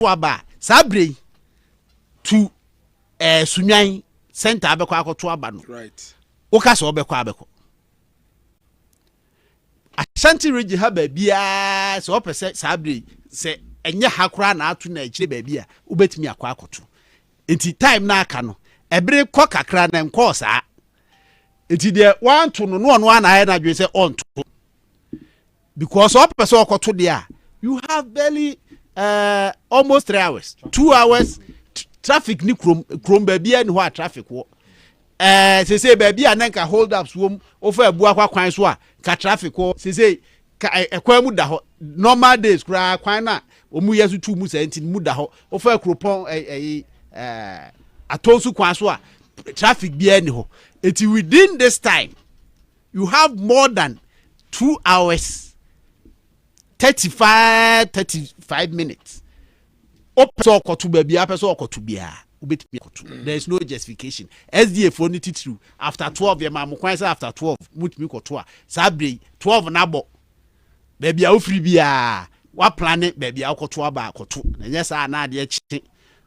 aba sabre to sunyan center abekọ akoto aba no right woka so obekọ abekọ Ashanti region ha ba bia so opese sabre se enye hakora na atu na agire ba bia ubetimi akọ akoto enti time na aka no ebere kọ kakra na nkọ saa enti de wan to no no ana aye na dwe se on to because opese okoto de you have barely almost 3 hours 2 hours traffic ni krom ba bia ni ho traffic wo say ba bia na nka hold ups wo ofa abu akwa kwan so a ka traffic wo say ka ekwan mu da ho normal days kra kwan na omu yesu tu mu senti mu da ho ofa kropon atonsu kwan so a traffic bia ni ho it within this time you have more than 2 hours 35 minutes opeso okotu ba bia peso okotu bia ubetimi okotu there is no justification SDA for ni titru after 12 ye ma mo kwan say after 12 mutimi koto a sabre 12 na bo ba bia ofiri bia wa plan ba bia okoto aba akoto enye sa na ade chi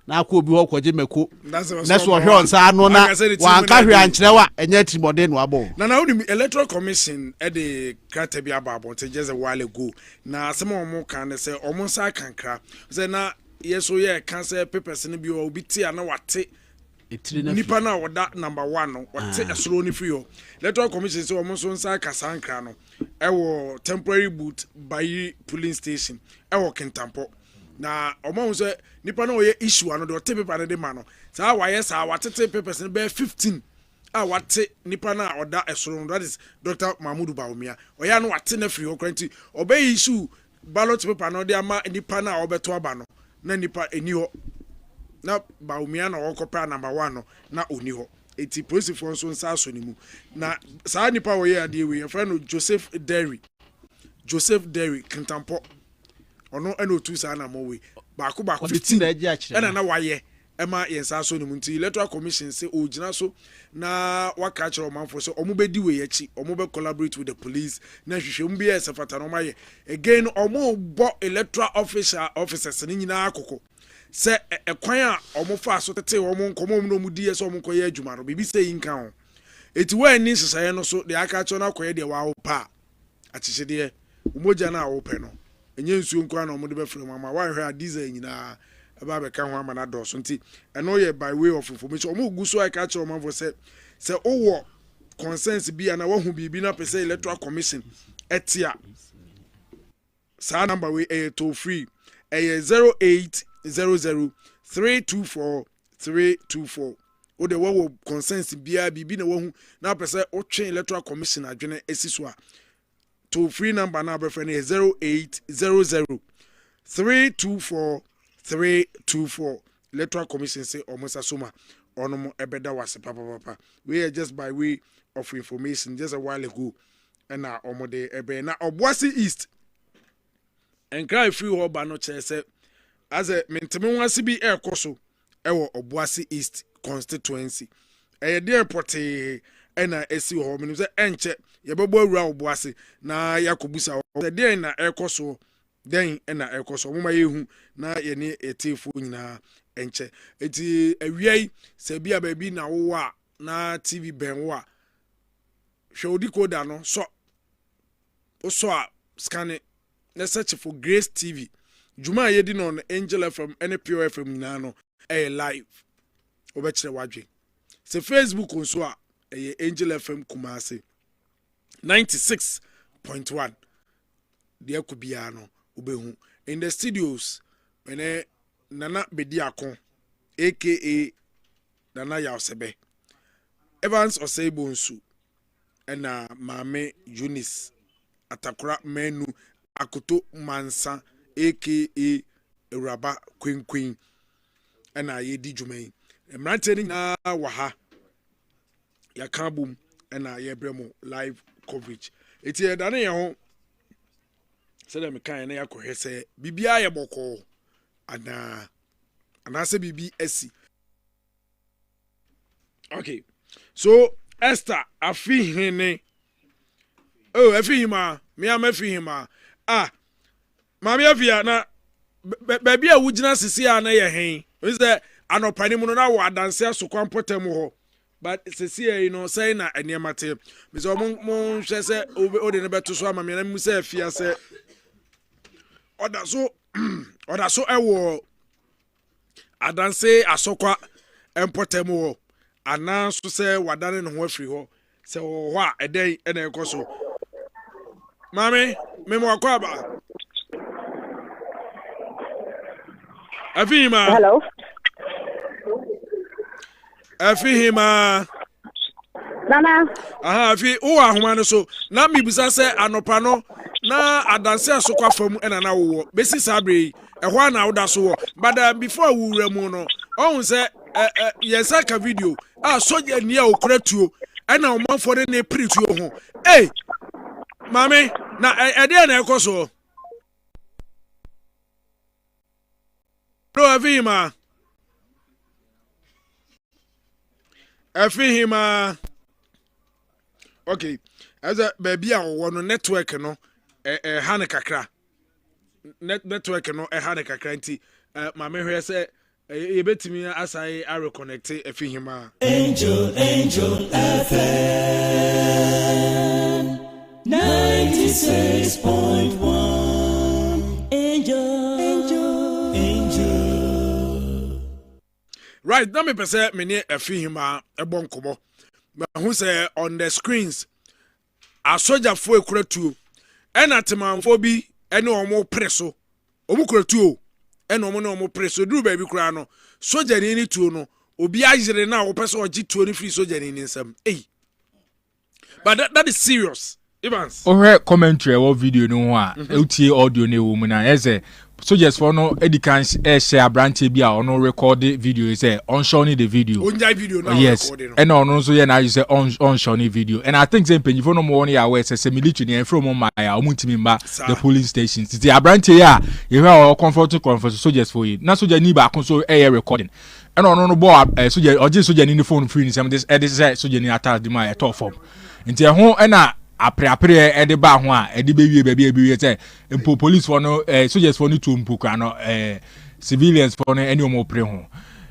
na akọ obi ho kwaje meko na so hwe on sa no na wan ka hwe ankyerɛwa enye trimode no abo na uni electoral commission e de krata bi aba abon te just a while ago na asem omo kan ne say omo sa kankra say na yeso ye kan say papers ne bi obi ti ana wate nipa na woda number 1 no wate esoro ni free yo electoral commission say omo so nsa kasankra no e wo temporary boot by polling station e wo Kintampo na omo say nipa na oye issue ano de ote paper na de ma no sa wa yes sa watete papers ne be 15 a wate nipa na oda esoro that is Dr. Mahmoud Bawumia oya no wate na free okranti obey issue ballot paper no de ama nipa na obeto aba no na nipa eni ho na Bawumia na okopra number 1 no na oni ho eti police for so nsa so ni mu na sa nipa wo ye ade we friend Joseph Derry Kintampo ono eno tu sa na mo we baako 15 na waye ema yensa so ni mu nti electoral commission say ogina so na waka kire omanfo so omo be di we yachi omo be collaborate with the police na hwehwe mbi ya sefata no maye again omo bo electoral officers ni nyina akoko se ekwan a omo fa so tete omo nkomo no mu die so omo koye adwuma no bibi say nka ho eti we ni sesaye no so de aka kire na koye de wa wo pa achiche de umoja na wo pe no enye nsuo nkwa na omo de be frem mama wa hwe adiza nyina aba be ka ho ama na do so nti eno ye by way of information omo gu so aka kire omo for say owo consensus bi na wahu bibi na pese electoral commission etia sa number we toll free 0800324324 o de wo consensus bia bibi na wahu na pese o twen electoral commission adwene esiso a toll free number na be friend 0800324324 electoral commission say omosa soma onomo ebeda wase papa we are just by way of information just a while ago and na omode ebe na Obuasi East and cry free ho ba no chese as a menteme wase bi ekoso ewo Obuasi East constituency de porte na esi ho menu se enche yebebo awura Obuasi na yakobusa de na ekoso den na ekoso moma yehu na ye ne etefu nyina enche eti awiai se bia ba bi na wo a na TV ben wo a hwe odi koda no so a scan it na search for Grace TV juma ye di no Angel FM any Pure FM nyina no live obekire wadwe se Facebook nso a Angel FM Kumasi 96.1 de akubia no obehu in the studios ene Nana Bediakon aka Nana Yaosebe Evans Osebonsu ena Mame Eunice Atakura Menu Akoto Mansa aka Uraba Queen ena yedi dwumayi emranteni na waha ya kabum ena yebremo live coverage eti edane ye ho sele me kan na yakohwe se bibia ye boko anase bibi esi. Okay, so Esther afihene afihima me am afihima mami afia na baby a wugina sisi a na ye hen is that anopani mu no na wa adanse asokwan potem ho but sisi e no say na eniema te me so mon hwe se o de ne beto so ama me na mu se afia se oda so ewo adanse asokwa empotem ho ana so se wadane no ho afiri ho se ho a eden ena ekoso mami me mo akwa ba Afihima. Hello. Afihima. Nana. Aha, afi o ahoma no so. Na mibisa se anopa no na adanse asokwa fam ena na wo. Besi sabre ehwa na woda so wo. But before we wura mu no, ohun se yesa ka video. Soja ni a okura tuo. Ena omanfo ne prituo ho. Eh. Mami, na ede na ekoso. No, Afihima. Okay. As a baby, I want no network, no, Hanekakra. Network, no, Hanekakra. My mother said, you bet me as I reconnect Afihima. Angel FM 96.1. Angel. Right, now me pese me ne Afihima ebon komo. But who say on the screens a soldier for ekura tuo. Ena temanfo bi ene omo preso. Omo kura tuo. Ena omo na omo preso duru baby kura no. Soldier ni tuo no. Obi ajire na wo pese oji tuo ni free soldier ni nsam. Eh. But that is serious. Evans. Ohe commentary or video no ho a utie audio ne wo mu na eze soldiers for no edikan share branch bi a ono record video say on show the video. Onjai video now yes. recording. And ono so ye na you say on show video. And I think say penjifo no mo won ya we say military and from my omuntimi mba the police station. Ti branch ya you hear comfort soldiers for you. Na soldier ni ba kon so recording. And ono no bo soldier oje soldier ni phone free ni say this say soldier ni attack the my top form. Nti ho na apre ede ba ho a ede be wie bia be say empo police for no soldiers for no to empo kra no civilians for no any omo pre ho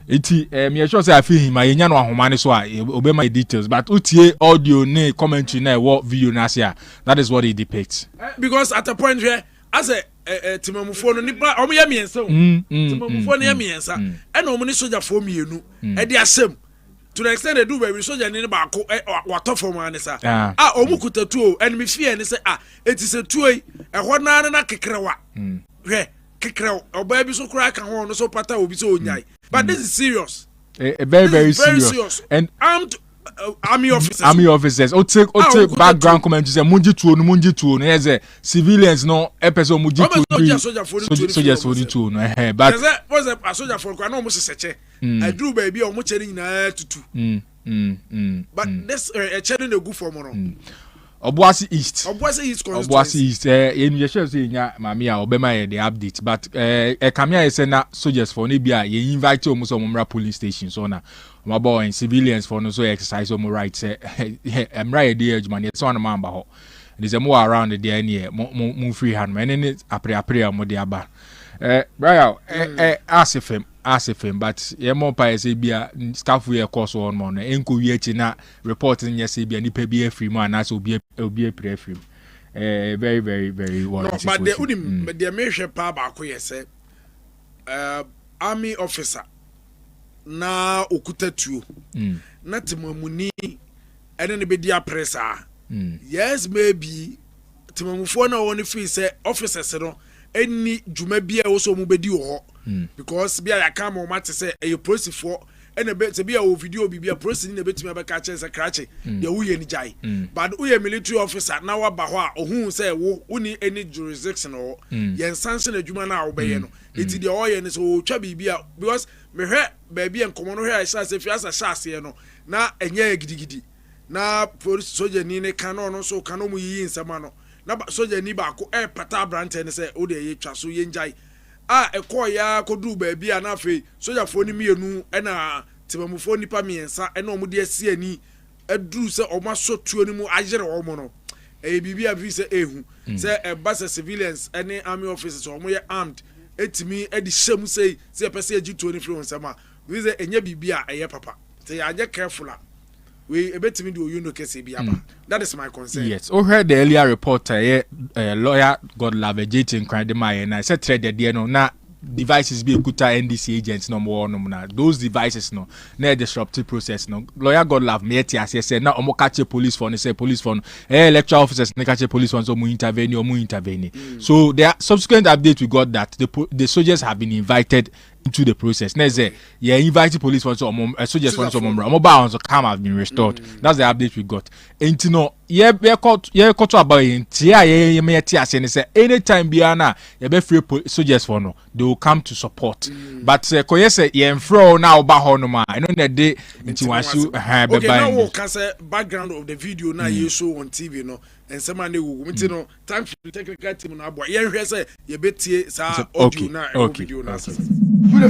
eti me sure say Afihima yenya no ahoma ne so a obema details but utie audio ne commentary na what video na say that is what it depicts because at a point where as a timamufo no nipa omo ya miensa timamufo no ya miensa e na omo ni soldier for mienu e de asem to the extent they do baby soldier ni ba ko wato for man sa omu kutatu and me fear ni say it is a two e ho na kekrewa hwe kekrew oba bi so kura ka ho no so pata obi so onyai but this is serious very serious and armed army officers o take background comment say munji tuo no yes civilians no person munji tuo soldiers for the tuo no but was a soldier for kwa no mo seseche I drew baby o mo chere nyina tutu but this chere na gu for mo no Obuasi East constituency you sure say nya mami a obema ye the update but kamia say na soldiers for no bia ye invite omo so omra police station so na my boy and civilians for no so exercise omo right say em right dey adwuma ne so na mamba ho there's more around the area mo free hand man any apre mo dey aba Brian asifem but ye mo pa say bia staff we course on mo na enko wi achi na reporting ye say bia nipa bi afri mu ana so obi pre afri very well no but the unim the measure pa ba ko ye say army officer na okutatuo na timamuni ene ne be dia pressa yes maybe timamufo na won feel say officers no any juma bia wo so mu bedi wo because bia ya come o mate say e police for ene be se bia wo video bibia police ni na betimi be ka che say krache ya wo ye ni jai but wo ye military officer na wa ba ho a ohun say wo uni any jurisdiction o ye sanction adwuma na wo be ye no eti de o ye ni so twa bibia because me hwe ba bia nkomo no hwe a sha se fiasa sha se no na enye gidigidi na police soldier ni ne kan no so kan mu yi nsama no na soldier ni ba ko pata brante ne say o de ye twa so ye njai ya kodu ba bia na fe soldier fo ni mienu na timamufo nipa miensa na omo de asi ani aduru se omo so tuo ni mu agere omo no bibia bi se ehu se basa civilians any army officers omo ye armed etimi edi shemu say person G20 free onsema we say enye bibia eye papa say ya je careful we ebetimi do you know kese bi aba that is my concern. Yes, we heard the earlier report lawyer Godlove Ejetin crime my and I said thread there no na devices be kuta NDC agents no more no na those devices no na disruptive process no lawyer Godlove me tia say na omo catch police for say police for electoral officers na catch police for so mu intervene so there subsequent update we got that the soldiers have been invited into the process. Now say yeah, invite police for some soldiers for some mobile so calm have been restored. That's the update we got. And you know, yeah about it. Yeah, say anytime biana be free soldiers for no, they will come to support. But koye say yeah fro now ba ho no ma. I know that day into wasu okay, now we can say background of the video now you show on TV no. And someone who no time to technical team na boy yen hwe say ye betie sa audio na video na say Let me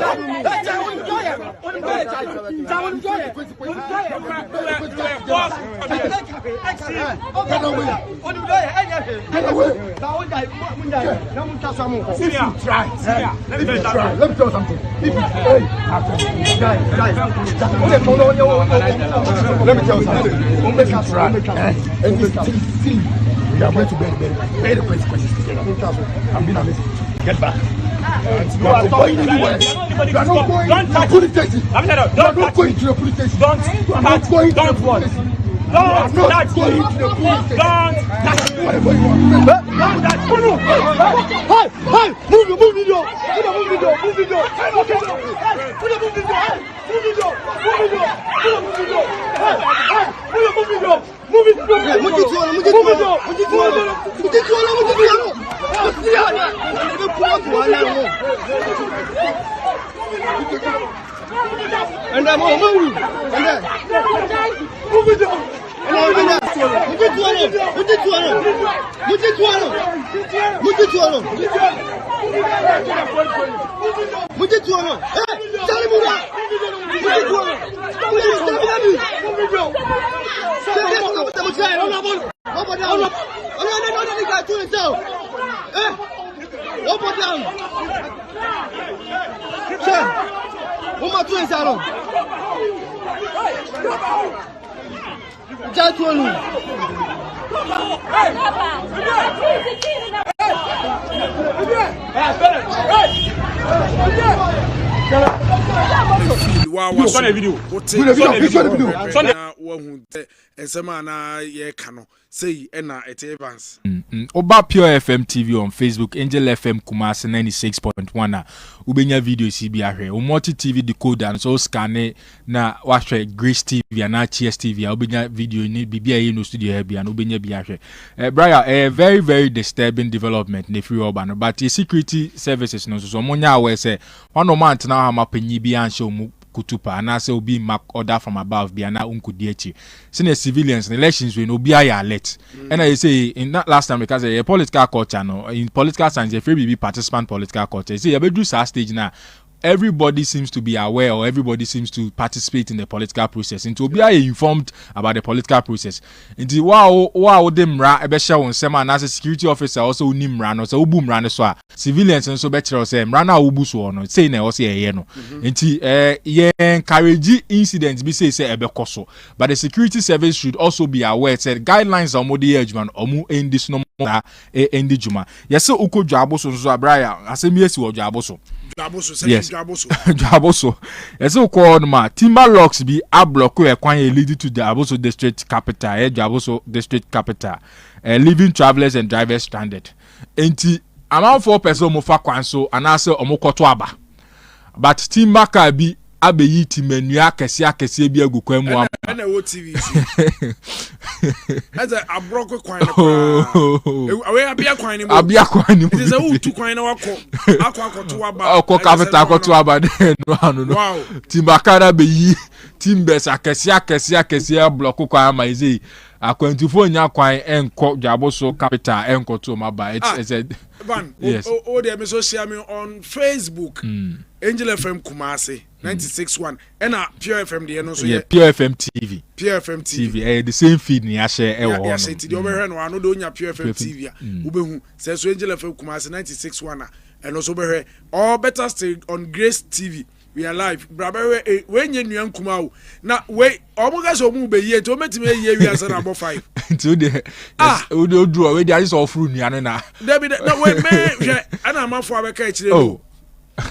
tell you something. Let me tell you something. And we are going to pay the consequences together. I'm being amazing. Get back. You are not going anywhere. You are not going to the police station. You are not going to the police station. You are not going to the police station. You are not going to the police station. Whatever you want. Hey! Move video. Oba Pure FM TV on Facebook, Angel FM Kumasi 96.1 ubenya video CB ahwe. Umoti TV decoder so scanne na wahwe Grace TV na Cheers TV ubenya video ni bibia ye no studio here bia na ubenya bi ahwe. Brian, very very disturbing development in the free urban, but the security services no so monya we say one man na ha mapanyi bi anhye mu kutupa and say obi mark order from above bi na unkudi echi. Senior civilians in elections we no be alert. And I say in that last time because a political culture no in political science if we be participant political culture. See you be do stage now. Everybody seems to be aware or everybody seems to participate in the political process. Into be informed about the political process. Into wow them ra ebesha won sema na security officer also unim ra no so ubu mra no so civilians nso be kire say mra na ubu so no say na o say eye no. Into ye encourage incidents be say ebekoso. But the security service should also be aware said guidelines on modi edgeman omu end this no endi juma. Yes so uko dwabo so abraya asemi esi wo dwabo so. Yes. Jaboso. Yes, so called ma timber locks be a block where leading to the Aboso district capital, Jaboso district capital, leaving travelers and drivers stranded. Enti amount 4 person mofa kwanso and also omokoto aba. But timber ka be abeyi timenua kese bi agukwa mu am. Na wo TV. Eza abroko kwan na. Awe abia kwan ni mo. Abia kwan ni mo. Eza wo tu kwan na wako. Akoto aba. Akọ capital akoto aba no. Wow. Timbakara beyi timbes akese bloko kwan ma izi. akwantufo nya kwan enko dwaboso capital enko to maba it's a Van, yes. they me so share me on Facebook. Angel FM Kumasi 96.1 and Pure FM the no so yeah Pure FM TV. Pure FM TV. The same feed ni share e wo. Yeah, say the over no ano do nya Pure FM TV. Ubehu say so Angel FM Kumasi 96.1 and also be or better still on Grace TV. We are live. Brother, when you young Kumau. Now, wait, almost so move a year to make me a year, we are about 5. To the we do away, there is all through Niana. Debbie, no way, man, and I'm off for a catch. Oh,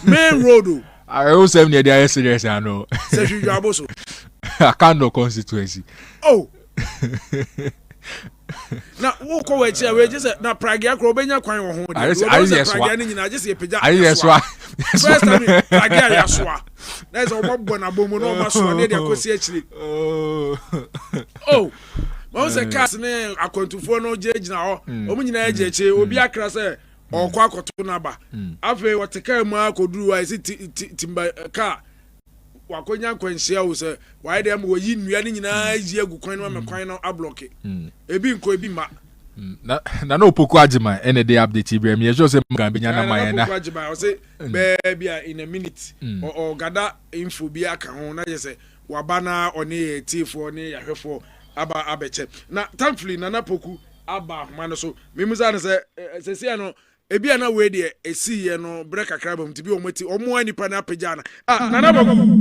main road. I also have near the yesterday, I know. Says you are also. I can't no constituency. Oh. Now, walk away, we just now Prague, Robena, Quine, or home. I just say, I just first time, I swear. That's a mob when a boom on my son, they are actually. Oh, most a cast name, I come to phone no judge now. Omina Jay will be a crass or quack or tunaba. After what the car mark could do, I see timber car. Wakonya kwensia wo se why dem wo yi nua ni nyina ji agukwan no me kwan no ablock ebi nko ebi ma na no poku agima ene dey update ibrahim ye so se mga benya na maye na poku agima o se baby in a minute or gada info bi aka ho na je se wabana oni tifo oni yahwefo aba abeche na thankfully na poku aba homa no so memuza na se se no ebi ana we de esi ye no break akra bam tibi omati omo anipa na apagya na nana bako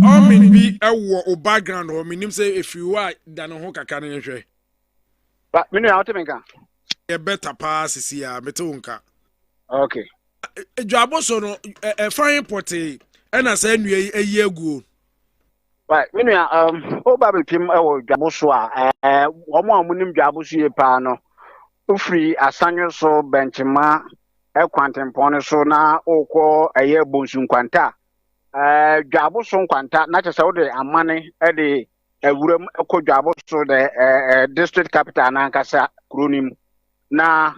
Omin bi ewo o background o minim say if you are dan ho kaka na hwe ba menu ya otemenka e better pass si ya meto nka okay dwabo so no fine potty e na say nua eyi aguo ba menu ya o ba be pim ewo dwabo so a omo amunim dwabo so ye pa no free asanyo so benchma kwantempon so na okọ eye bonsu kwanta dwabo so nkwanta na chese wo de amane de awuram ekọ dwabo so de district capital na nkasa kronim na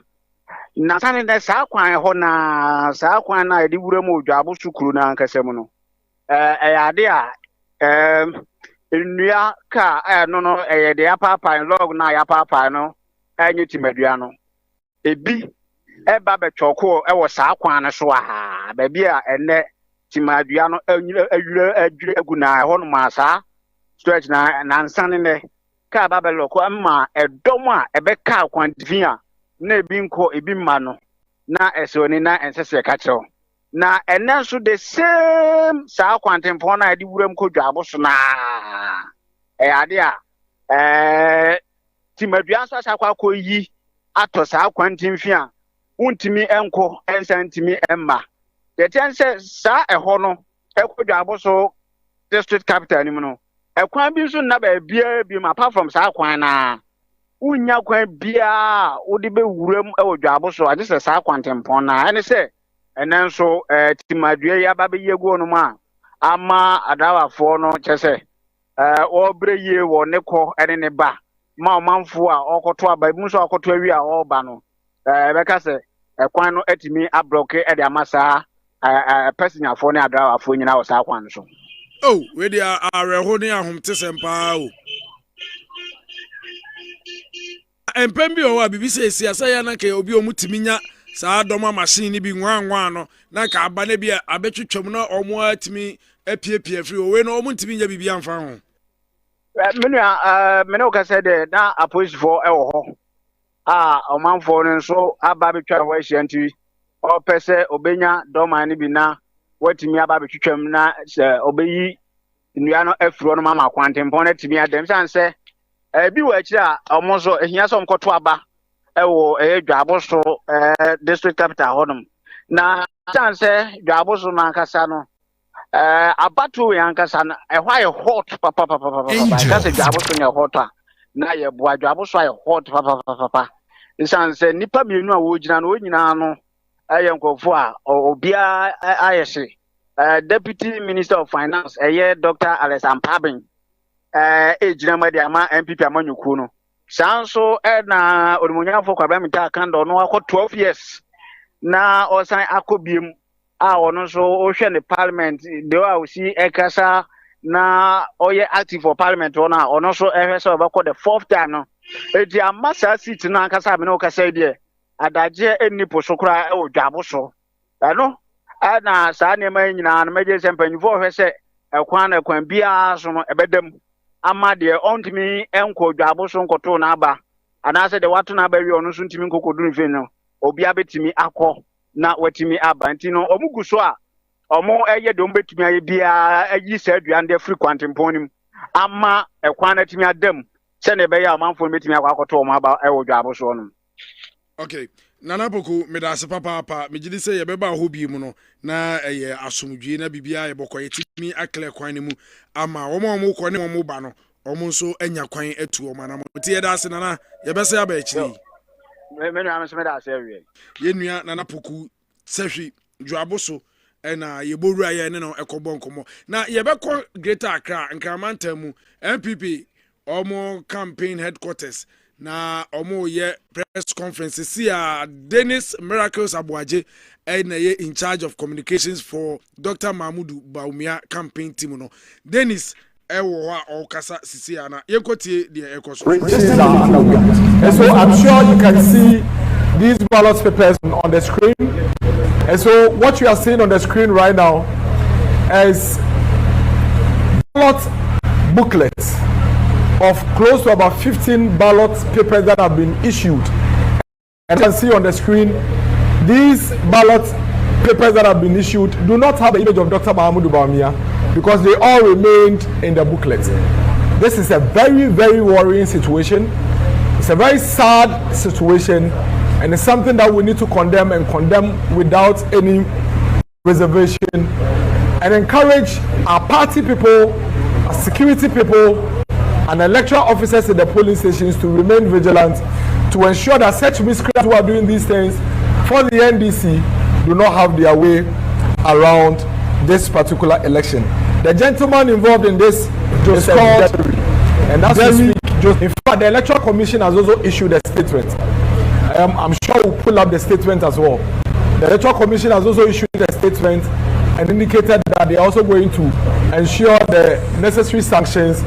sane de sa kwan ho na sa kwan na de wuram dwabo so kro na nkasa mu no ade a nnua ka no de apapa log na ya papa no anyi timadua no ebi eba betwoko ewo saa kwan na so a ba bia ene timadua no adwure agu na ho no ma saa stretch na nsane ne ka ba beloko amma edom a ebe ka kwan divia na ebi nko ebi ma no na esoni na ensese ka kyew na ene so the same saa kwan tempo na edi wuram ko dwabo so na ade a timadua so asakwa ko yi ato saa kwantimfi a untimi enko ensantimi emma the tense saa eho no ekodwabo so district capital ni mu no ekwan bi so na ba bia bi ma apart from saa kwan na unya kwan bia odi be wuram ewodwabo so agese saa kwantempon na ene se enen so timadua ya ba be yegu no ma ama adawafo no chese obre ye wo ne ko ene ne ba ma manfo a okoto aba mu so okoto awi a oba no beka se ekwan no atimi abroke e de amasa personafo ne adrawafo nyina wo sa kwan so oh we dey areho ne ahomte sempa o empembi o wa bibi se siasa ya na ke obi omutimi nya saa doma machine ni bi nwanwa no na ka aba ne bi abetwetwam na omo atimi apiepie free o we no omutimi nya bibi amfa ho menu ka said na opposition for ewo ho omanfo no so aba betwa ho Ashanti o pese obenya doma ni bi na watimi aba betwetwam na obeyi nnua no afuro no mama kwantempon na timi adem sanse bi wa akira omozo ehia so mkoto aba ewo dwabo so district capital honum na sanse dwabo so na nkasa no abatu yankasa na ehwa ye hot papa kase dwabo so nya hot na ye boa dwabo so ye hot papa sanse nipa mienu a wo gina no onyina no ayenkofo a obia ayese deputy minister of finance Dr. Alexander Pabin ejina madi ama MPP amanyuku no sanso na onimunyafo kwabamita kando no akọ 12 years na osan akobiem a ono so o hwe ne parliament de wa osi ekasa na oye active for parliament on also about the 4th time no edi amasa seat na akasa me no kasa die adaje eni posokra o dwabo so no na saa ne ma nyina na meje sempanyfo hwese ekwan na kwan bia so no ebedam ama de ontimi enko dwabo so nkoto na aba anase de watu na aba wi ono so ntimi nkokoduru fe no obi abetimi akọ na watimi aba ntino omuguso a omo eye de ombetumi aye bia ayi sadua nde frequent mponim ama ekwan na timi adam se ne be ya amanfo betumi akwakoto omo aba ewo dwabo so no. Okay, Nana Poku medase papa megidi se yebeba ho bi mu no na eye asomdwe na bibia yebokọ yetimi akle kwan ne mu ama omo kọ ne omo ba no omo nso anya kwan atu omo na mo tie yedase nana yebese aba ekiri me no am se medase awie yenua Nana Poku sehwi dwaboso na yebowura ye ne no ekọbọ nkomo na yebekọ Greater Accra nkramantam mu MPP omo campaign headquarters na omo ye press conference see Dennis Miracles Abuaje and in charge of communications for Dr. Mahmudu Baumia campaign team no Dennis ewo o kasa sisi na yekotie de ekoso. And so I'm sure you can see these ballot papers on the screen. And so what you are seeing on the screen right now is ballot booklets of close to about 15 ballot papers that have been issued. And you can see on the screen, these ballot papers that have been issued do not have the image of Dr. Mahmudu Baumia because they all remained in the booklet. This is a very, very worrying situation. It's a very sad situation, and it's something that we need to condemn and condemn without any reservation, and encourage our party people, our security people, and electoral officers in the polling stations to remain vigilant to ensure that such miscreants who are doing these things for the NDC do not have their way around this particular election. The gentleman involved in this is called Derry, and that's in fact the Electoral Commission has also issued a statement. I'm sure we'll pull up the statement as well. The Electoral Commission has also issued a statement and indicated that they are also going to ensure the necessary sanctions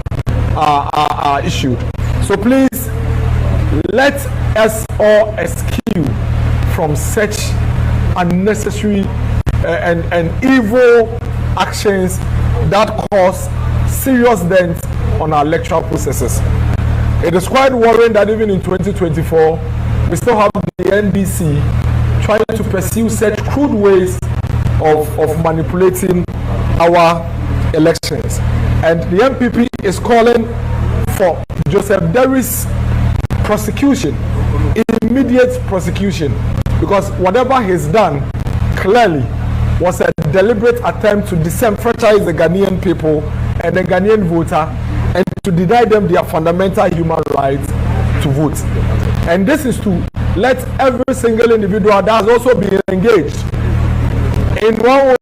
are issued. So please, let us all eschew from such unnecessary and evil actions that cause serious dent on our electoral processes. It is quite worrying that even in 2024, we still have the NDC trying to pursue such crude ways of manipulating our elections. And the MPP is calling for Joseph Derry's prosecution, immediate prosecution, because whatever he's done clearly was a deliberate attempt to disenfranchise the Ghanaian people and the Ghanaian voter and to deny them their fundamental human rights to vote. And this is to let every single individual that has also been engaged in one way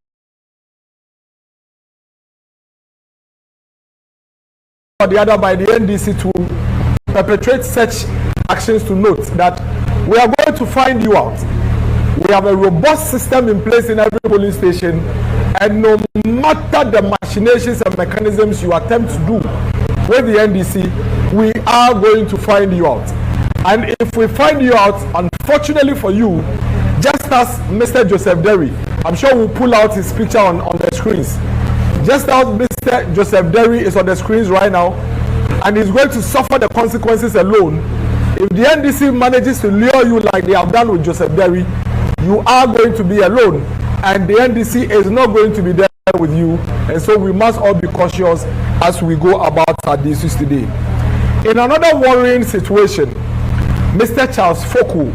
or the other by the NDC to perpetrate such actions to note that we are going to find you out. We have a robust system in place in every polling station, and no matter the machinations and mechanisms you attempt to do with the NDC, we are going to find you out. And if we find you out, unfortunately for you, just as Mr. Joseph Derry, I'm sure we'll pull out his picture on the screens. Just as Mr. Joseph Derry is on the screens right now, and he's going to suffer the consequences alone. If the NDC manages to lure you like they have done with Joseph Derry, you are going to be alone, and the NDC is not going to be there with you. And so we must all be cautious as we go about our duties today. In another worrying situation, Mr. Charles Foku,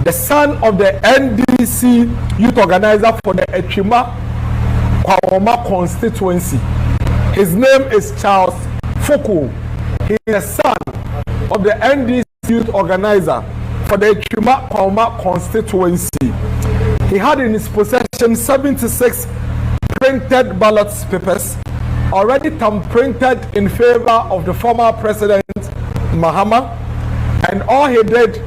the son of the NDC youth organizer for the Echima Kwawoma constituency, his name is Charles Foku. He is the son of the NDC youth organizer for the Echima Kwawoma constituency. He had in his possession 76 printed ballot papers, already printed in favor of the former president Mahama, and all he did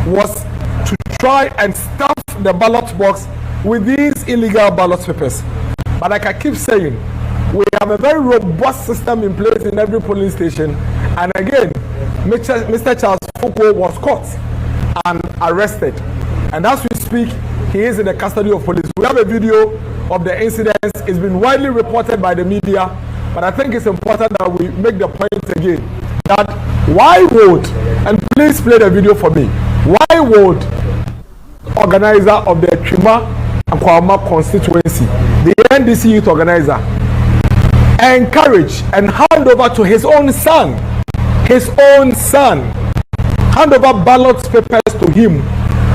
was to try and stuff the ballot box with these illegal ballot papers. But like I keep saying, we have a very robust system in place in every polling station. And again, Mr. Charles Foucault was caught and arrested. And as we speak, he is in the custody of police. We have a video of the incidents. It's been widely reported by the media, but I think it's important that we make the point again that why would, and please play the video for me, why would organizer of the Chima and Kwama constituency, the NDC youth organizer, encourage and hand over to his own son, hand over ballot papers to him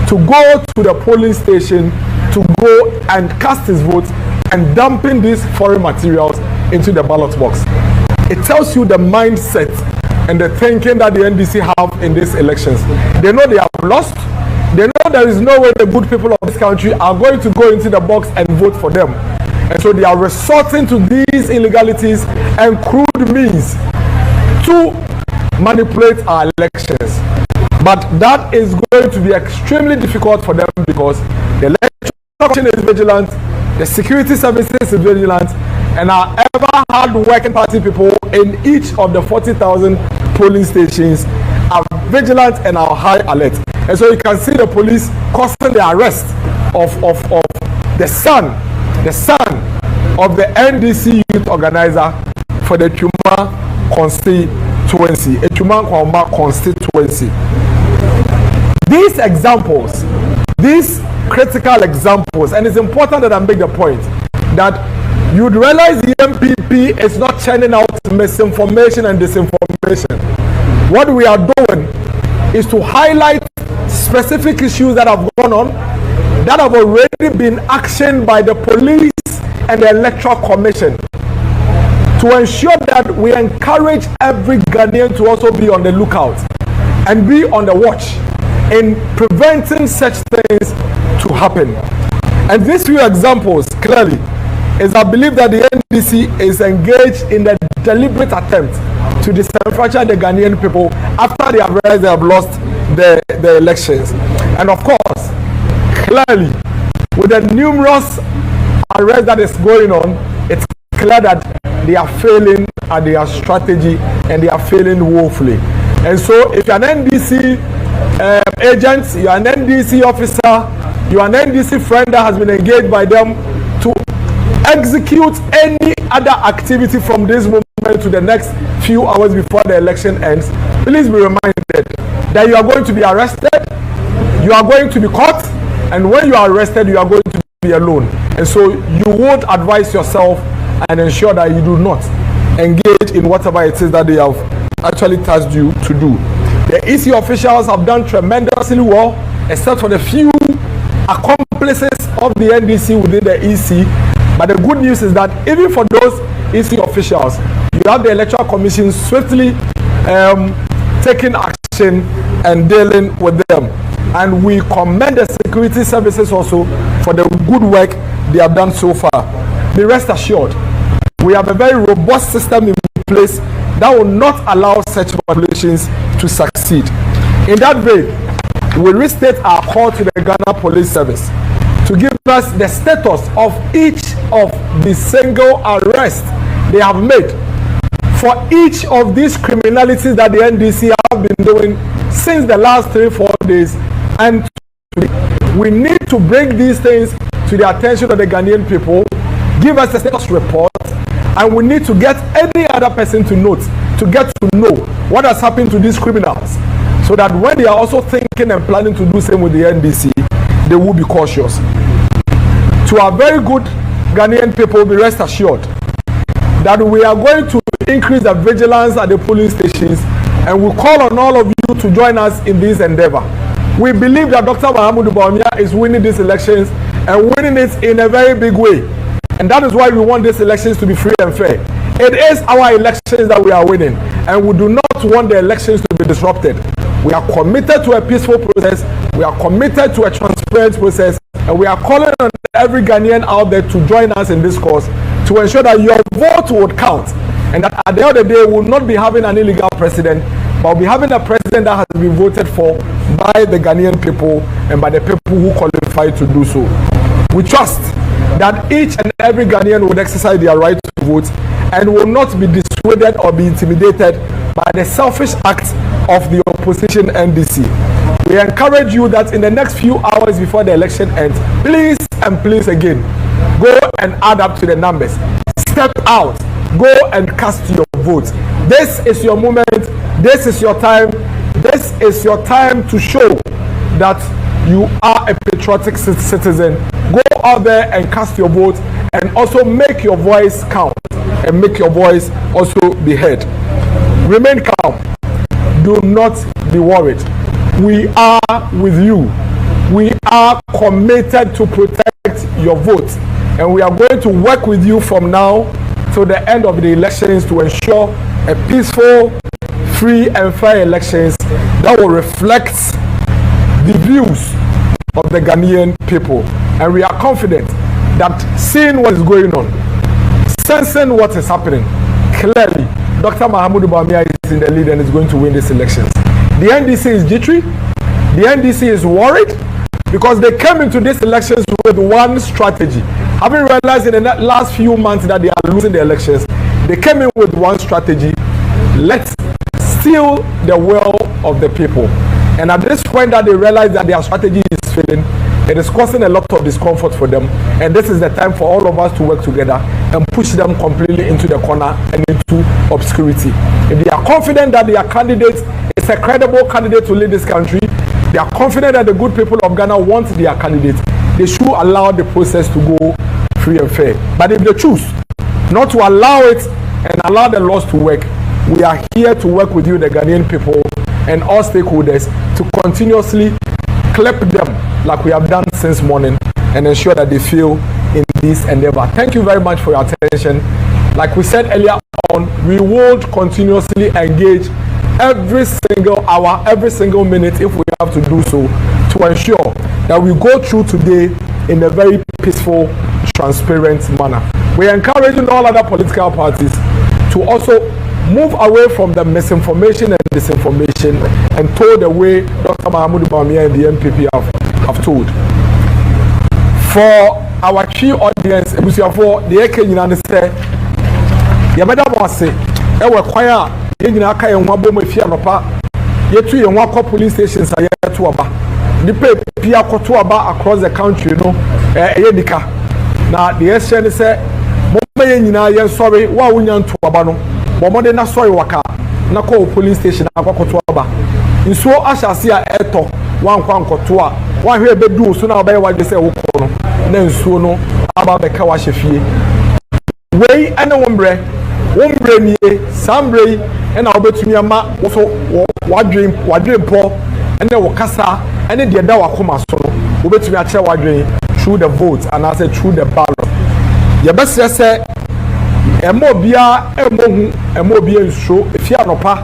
to go to the polling station to go and cast his vote and dumping these foreign materials into the ballot box? It tells you the mindset and the thinking that the NDC have in these elections. They know they have lost. They know there is no way the good people of this country are going to go into the box and vote for them. And so they are resorting to these illegalities and crude means to manipulate our elections. But that is going to be extremely difficult for them because the Electoral Commission is vigilant, the security services is vigilant, and our ever hard-working party people in each of the 40,000 polling stations are vigilant and are high alert. And so you can see the police causing the arrest of the son of the NDC youth organizer for the Chuma constituency, a Chuma Kwama constituency. These examples, these critical examples, and it's important that I make the point that you'd realize the MPP is not churning out misinformation and disinformation. What we are doing is to highlight specific issues that have gone on, that have already been actioned by the police and the Electoral Commission, to ensure that we encourage every Ghanaian to also be on the lookout and be on the watch in preventing such things to happen. And these few examples clearly is I believe that the NDC is engaged in a deliberate attempt to disenfranchise the Ghanaian people after they have realized they have lost the elections. And of course, clearly, with the numerous arrests that is going on, it's clear that they are failing at their strategy and they are failing woefully. And so if you're an NDC agent, you're an NDC officer, you're an NDC friend that has been engaged by them to execute any other activity from this moment to the next few hours before the election ends, please be reminded that you are going to be arrested, you are going to be caught, and when you are arrested, you are going to be alone. And so you would advise yourself and ensure that you do not engage in whatever it is that they have actually tasked you to do. The EC officials have done tremendously well, except for the few accomplices of the NDC within the EC. But the good news is that even for those EC officials, you have the Electoral Commission swiftly taking action and dealing with them. And we commend the security services also for the good work they have done so far. Be rest assured, we have a very robust system in place that will not allow such manipulations to succeed. In that vein, we restate our call to the Ghana Police Service to give us the status of each of the single arrests they have made for each of these criminalities that the NDC have been doing since the last 3-4 days. And we need to bring these things to the attention of the Ghanaian people, give us a status report, and we need to get any other person to note, to get to know what has happened to these criminals, so that when they are also thinking and planning to do same with the NDC, they will be cautious. To our very good Ghanaian people, be rest assured that we are going to increase the vigilance at the polling stations, and we call on all of you to join us in this endeavor. We believe that Dr. Mahamudu Bawumia is winning these elections and winning it in a very big way. And that is why we want these elections to be free and fair. It is our elections that we are winning, and we do not want the elections to be disrupted. We are committed to a peaceful process, we are committed to a transparent process, and we are calling on every Ghanaian out there to join us in this cause to ensure that your vote would count, and that at the end of the day we will not be having an illegal president, but we'll be having a president that has been voted for by the Ghanaian people and by the people who qualify to do so. We trust that each and every Ghanaian would exercise their right to vote and will not be dissuaded or be intimidated by the selfish acts of the opposition NDC. We encourage you that in the next few hours before the election ends, please and please again, go and add up to the numbers. Step out, go and cast your vote. This is your moment, this is your time, this is your time to show that you are a patriotic citizen. Go out there and cast your vote and also make your voice count and make your voice also be heard. Remain calm. Do not be worried. We are with you. We are committed to protect your vote, and we are going to work with you from now to the end of the elections to ensure a peaceful, free and fair elections that will reflect the views of the Ghanaian people. And we are confident that seeing what is going on, sensing what is happening, clearly Dr. Mahamudu Bawumia is in the lead and is going to win these elections. The NDC is jittery. The NDC is worried because they came into these elections with one strategy. Having realized in the last few months that they are losing the elections, they came in with one strategy: let's steal the will of the people. And at this point that they realize that their strategy is failing, it is causing a lot of discomfort for them. And this is the time for all of us to work together and push them completely into the corner and into obscurity. If they are confident that their candidate is a credible candidate to lead this country, they are confident that the good people of Ghana want their candidate, they should allow the process to go free and fair. But if they choose not to allow it and allow the laws to work, we are here to work with you, the Ghanaian people, and all stakeholders to continuously clip them like we have done since morning and ensure that they feel in this endeavor. Thank you very much for your attention. Like we said earlier on, we will continuously engage every single hour, every single minute if we have to do so, to ensure that we go through today in a very peaceful, transparent manner. We are encouraging all other political parties to also move away from the misinformation and disinformation and told the way Dr. Mahamudu Bawumia and the MPP have told. For our key audience, for the Eke United States, Yabeda Mwase, Ewe Kwaya, Yejina Aka Yenwabo Mefia Nopa, Yetu Yenwako police stations are yet to Aba. Nipe Pia Kotuaba across the country, you know, Yenika. Now, the SN say, Mome Yenina Yen sorry, wa Wunyan to Abano. Bomode na sorry waka na call police station akwakoto aba nsuo ahyase a eto wankwa nkoto a wahwe bedu so na obaye wade se wo ko no na nsuo no aba beka wa hyefie wei ene wombre nie sambre ena obetumi ama wo so wadwen po ene wo kasa ene de da wakoma so no obetumi a kire wadwen through the vote and as through the ballot yebese se Emobia nso efia nopa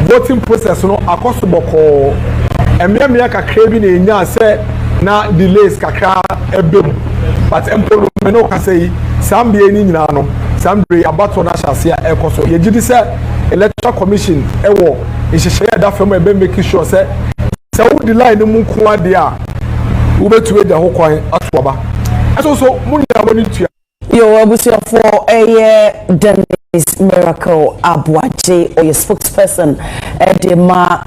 voting process no akoso boko emia kakra bi na enya se na delays kakra ebem but empolo me no ka say sambe ni nyina no sambe abato na hyase a ekoso ye gidi se electoral commission ewo nhyehyɛ da fam ebe make sure se wo the line mu nko ade a wo betu eda ho kwan ato aba so mu nya woni tua Yo, Abusia for a Dennis Miracle Abuaje or your spokesperson, Edema.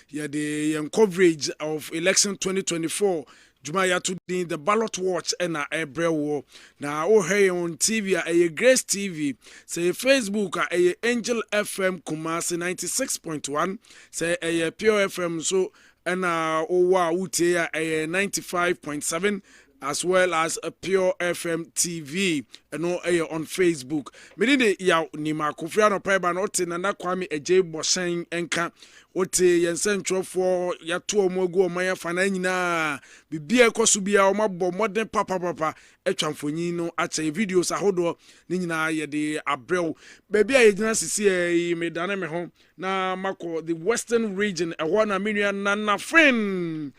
Yeah, the coverage of election 2024. Jumaya to the ballot watch and a war. Now, oh, hey, on TV, a Grace TV, say Facebook, a Angel FM Kumasi 96.1, say a Pure FM, so and oh, wow, a 95.7. As well as a Pure FM TV and no on Facebook. Medine ya ni makufriano paiba note nanda kwami eje boshen enka ote yensencho for ya tuo mogu omaya fana nyina bibia ekosu bia omabbo modern papa etwamfonyi no ache videos ahodo ni nyina ye de abrel bebia yegyina sisi medane me ho na mako the western region eho na menua nana friend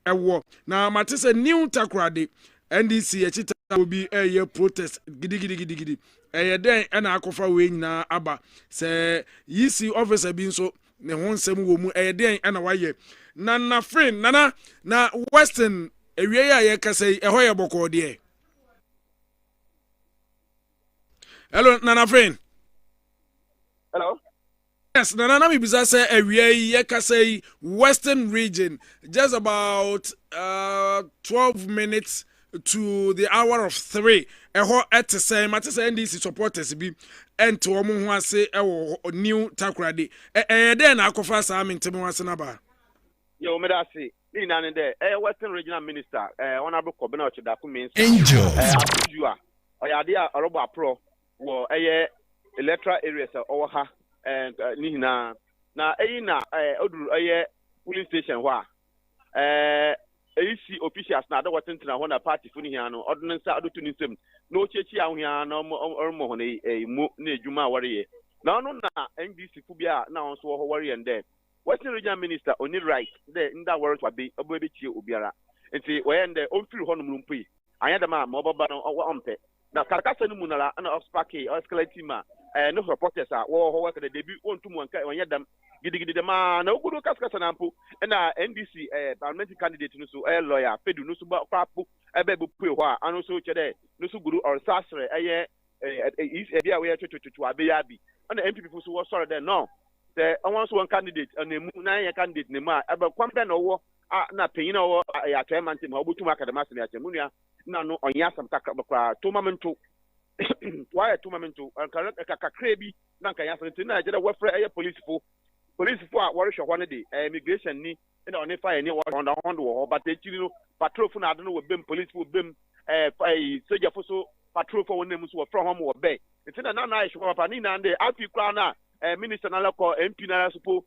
ewo na matese new takrade NDC echita obi protest gidi den na akofa we nyina aba se yisi officer bi nso ne ho nsem wo mu den na waye na friend na western ewie ya ye kasa yi eho ye boko de hello nana friend hello yes nana na me bisa say ewie ye kasa yi western region just about 12 minutes to the hour of 3 eho say mate say NDC supporters bi ente wo ho ase ewo new takrade den akofa sa menteme wase na ba yo me da see ni na ne de western regional minister honorable Kobina Ochidaku means Angel you are oyade a orobo apro wo electoral areas owo ha ni na na oduru polling station ho a AC officials na da watentina ho na party funi hia no ordinance adotu ni nsem na ochechi ahụ hia na ormo ho mu na ejuma wariye na onu na NDC fubia na onso ho wariye nde Western Regional Minister oni right de nda wari twabe obobe chie obiara nti we nde onfiri ho no mrumpi anya da ma oboba no ompe na karkasa no mu na ospaki escalate ma no supporters wo ho work the debut ontum wanka anya dam gidigidi de ma na ogudo kaskasa na mpo na NDC parliamentary candidate no so lawyer fedu no so ba papo ebe bu pu ho a anu so chede no so guru or sasre is bia we tututu abeya bi na MPP so wo sorry there no the one candidate and na candidate ne ma ebe kwambe na wo na penyina wo ya chairman ma obutu academics na chairman na no onya sam kakra tournament why tournament kakra bi na kan ya san na jeda wafre police for a worry hwa ne de immigration ni na on fire ni on wo but e chiri no patrol fu na ado no wo bem police fu bem soldier fu so patrol fu won nem so wo from home wo be ntina na e hwa papa ni na nde afi kwa na minister na lako MP na supo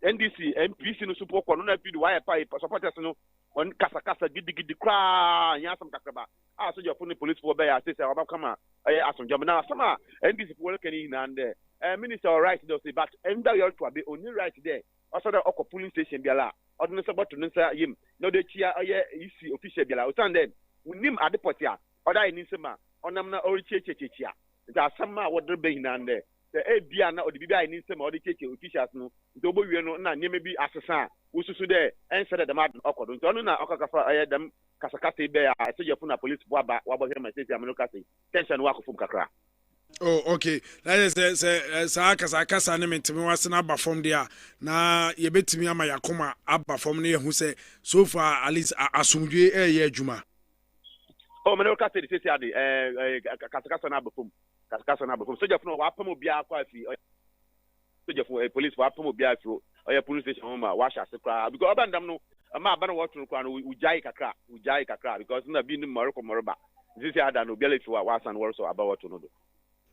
NDC MPC no supo ko no na fi why pa supporters no on kasa gidigidi kra nya sam kakraba soldier fu ni police fu be ya say say oba kama asonjom na sama NDC fu wele kani na nde minister right there say but enda your to be only right there also the oko polling station biala odno se boto nsa yim no de chia isi official biala o stand then unim adepotia oda ni nsema onam na orichechechechia da sama wodre be hinande the bia na odibibia ni nsema odicheche officials no nto bowie no na nyeme bi asesa ususu de ense de mad okodo nto no na okakafa dem kasakase be a sejefu na police bo aba wabo hema state amunokase tension wa kofum kakra. Oh, okay. That is kasa ne mentime wase na aba from there na ye betimi ama yakoma aba from ne hu say so far at least asumdwe ye adwuma. Oh, me no ka say say ade kasa na aba from. Kasa na aba from. So je fun wa pam obi akwa afi. So je fun police wa pam obi afi. Oya police station homa wa sha se kra because obandam no ama aba na wotru kra no ujai kakra because na bi ni moroba. This ada no biale fi wa san wor so aba wotu no do.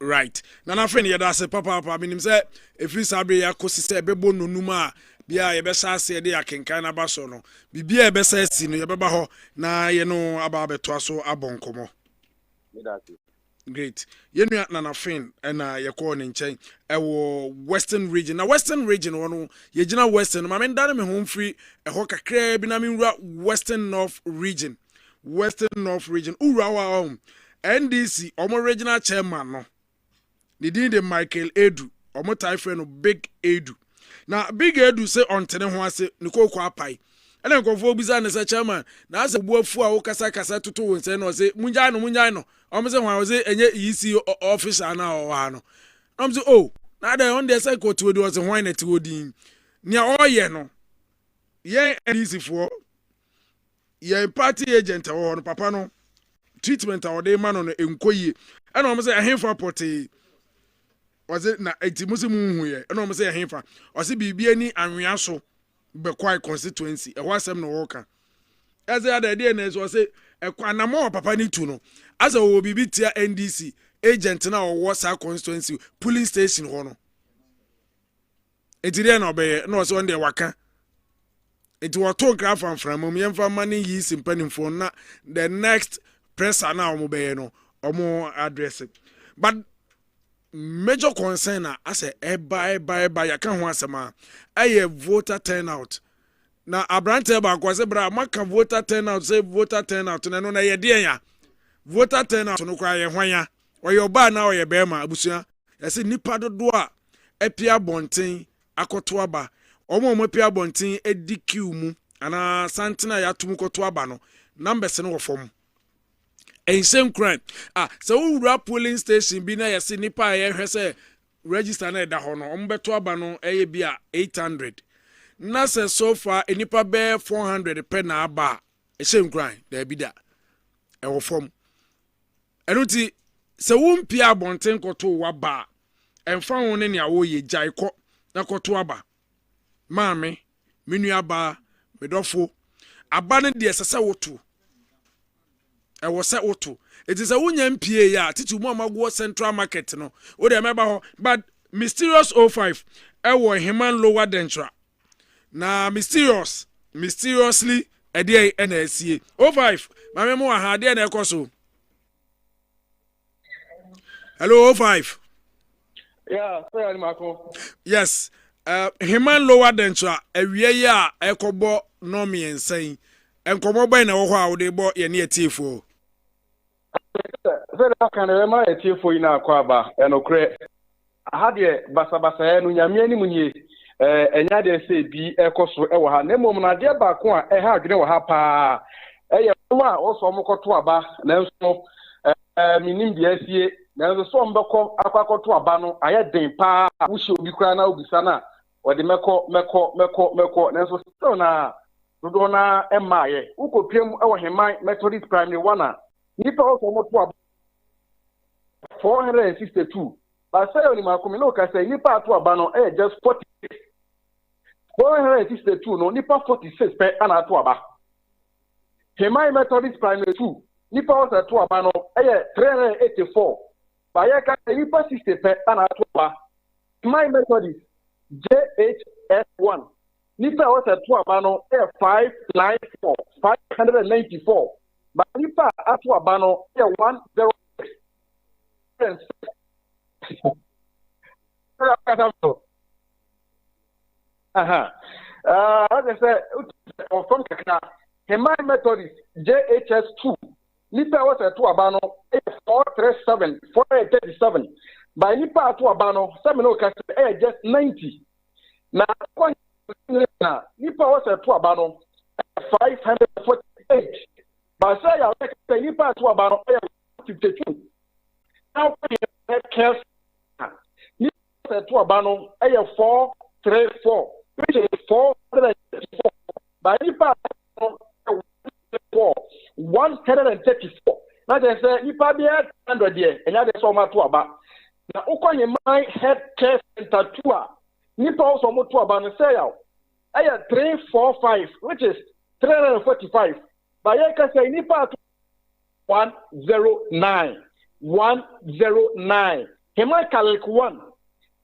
Right. Nana friend ye da se papa minim say efri sabre ya kosi say bebo nonum a bia ye be sha se de akenkan na ba so no. Bibia ye be sa si no ye be ba ho na ye no aba beto aso abonkomo. Great. Ye nua nana friend na ye ko ne nchen wo western region. Na western region wono ye gina western ma men dane me home free ho kakra bi na me wura western north region. Western north region ura wa NDC omo regional chairman no the Michael Edu omo tai friend no Big Edu na Big Edu say ontene ho ase ne kokwa apai ene nkofo biza ne say chairman na ase buafu a wo kasa toto won say no say munjai no omo say ho say enye EC officer na o wa no omo say oh na dey on dey say ko to do say ho na ti odin nia oye no ye NDC for ye party agent o no papa no treatment or dey man on enkoyi and omo say ahemfa porte was it na etimusimu hu ye and omo say ahemfa o say bibia ni anwea so be kwai constituency e wasem no woka as the other day na so say e kwanamo papa ni tu no as o bibi tia NDC agent na o wasa constituency polling station ho no etire na obeye na o say on dey waka it was talk from yemfa money yi simpanimfo na the next presser na omo be no omo address it but major concern na as a buy ya kan ho asema aye voter turnout na abrante ba kwa se bra maka voter turnout say voter turnout na no na ye de ya voter turnout no kwa ye hwanya oye oba na oye be ma abusua yase nipa dodo a epia bonten akoto aba omo pia bonten edikiu mu ana santina ya tum koto aba no numbers no form same crime so we polling station bi na yesi nipa ye hwese register na da ho no ombeto aba no eye bia 800 na se so far nipa be 400 pe na aba same crime da bi da e wo form enuti se wumpia abonten koto wa ba emfa ho ne ne awo ye jaiko na koto aba maame menu aba medofo aba ne de sese woto e wo se woto it is a wunya mpie ya titi mu amagwo central market no o de meba ho but mysterious 05 e wo human lower dentra na mysteriously e de na asie 05 maame mu aha de na ekoso. Hello 05. Yeah, sorry Marco. Yes. Human lower dentra awie ya ekobo no me ensan enkomo ban na wo ho a wo de bo ye ne atifo. Very kind of my atifo ina akwaba enokre. Aha de basabasa no nyame ani munye enya de se bi ekoso e wo ha na mom na de ba ko a e ha adwene wo ha pa ye ma wo so mokoto aba na nso minim de asie na nso so mbekọ akwakoto aba no aye den pa wo hye obi kura na obisa na wode meko na nso still na dodo na emaye ukopiem e wo heman Methodist primary 1 nipa wo so moto aba 462 but say oni makomi no ka say nipa ato aba no just 40 462 no nipa 46 pe ana ato aba heman Methodist primary 2 nipa wo ato aba no 384 but ya ka nipa 60 pe ana ato aba heman Methodist JHS1 nipa wo ato aba no 594 but nipa ato aba no 106 as I said, from Heman Methodist JHS2, Nipa was a 2 abano 437 by Nipa to abano, Semino just 90. Now, Nipa was a 2 abano 548. But say, I like Nipa to abano 52. Now, care to abano 434, which is 434. By Nipa 134. Now they say Nipa be 100 years, and now they saw my to about. Now, Okon my head care center tour. Nipa also mo to about and say, I have 345, which is 345. By I can say Nipa 109. 109. Hema Kalik 1.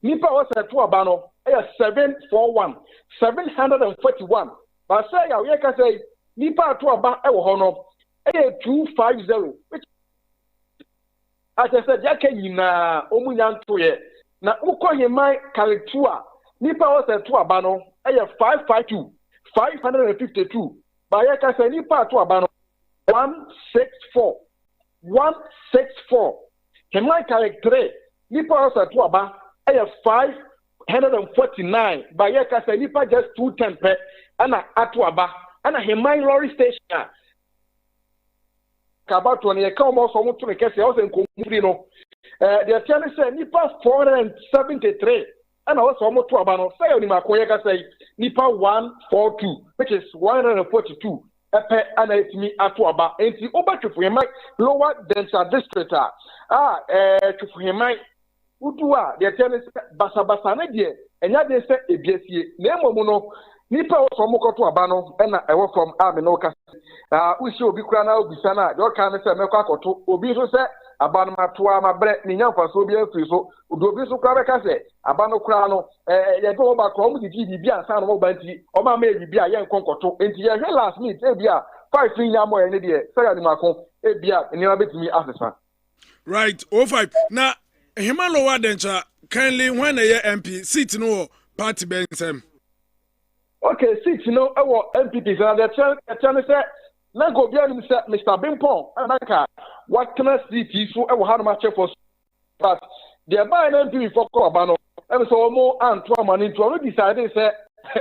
Nipa was a 2 abano. 741. 741. But say ya we can say Nipa 2 aba e wo hono. 250. Which as I said yake nyina omunya nto ye. Na ukọ Hema Kalik 2 a Nipa was a 2 abano. 552. 552. But ya can say Nipa 2 abano 164. 164. Hemai Kalik 3. Nipa also to aba. 549. But yeka say Nipa just 210 pe. Ana atu aba. Ana Hemai lorry station. Kabato ni yeka omo so mutu kese also nkomuri no. The tell say Nipa 473. Ana also omo to aba no. Say oni makoye ka say Nipa 142, which is 142. Epe anatimi atuaba enti obatwefo hema lower denser district twefo hema udua de tell basabasa na de enya de se ebiesie na emomu no nipa wo so mokoto aba no na ewo from army no ka usi obi kura na obisa na de oka ne se mekọ akoto obi so se aba no matoa mabre ni nyamfa so obi afiri so obi so kura be ka se aba no kura no ye do ba ko mu di bi ansa no ba nti o ma ma bi a ye nkonkoto enti ye hwe last minute e bi a 5 nya mo ye ne de se ya ni makon e bi a ni ma betimi asesa right 05 na Human lower denture kindly when a MP seat no party bensem. Okay, seat no MPP and the channel say na go be Mr. Bimpon and what can I see so I have much for but the by MPP for Kobano and so more and 2 money to already decided say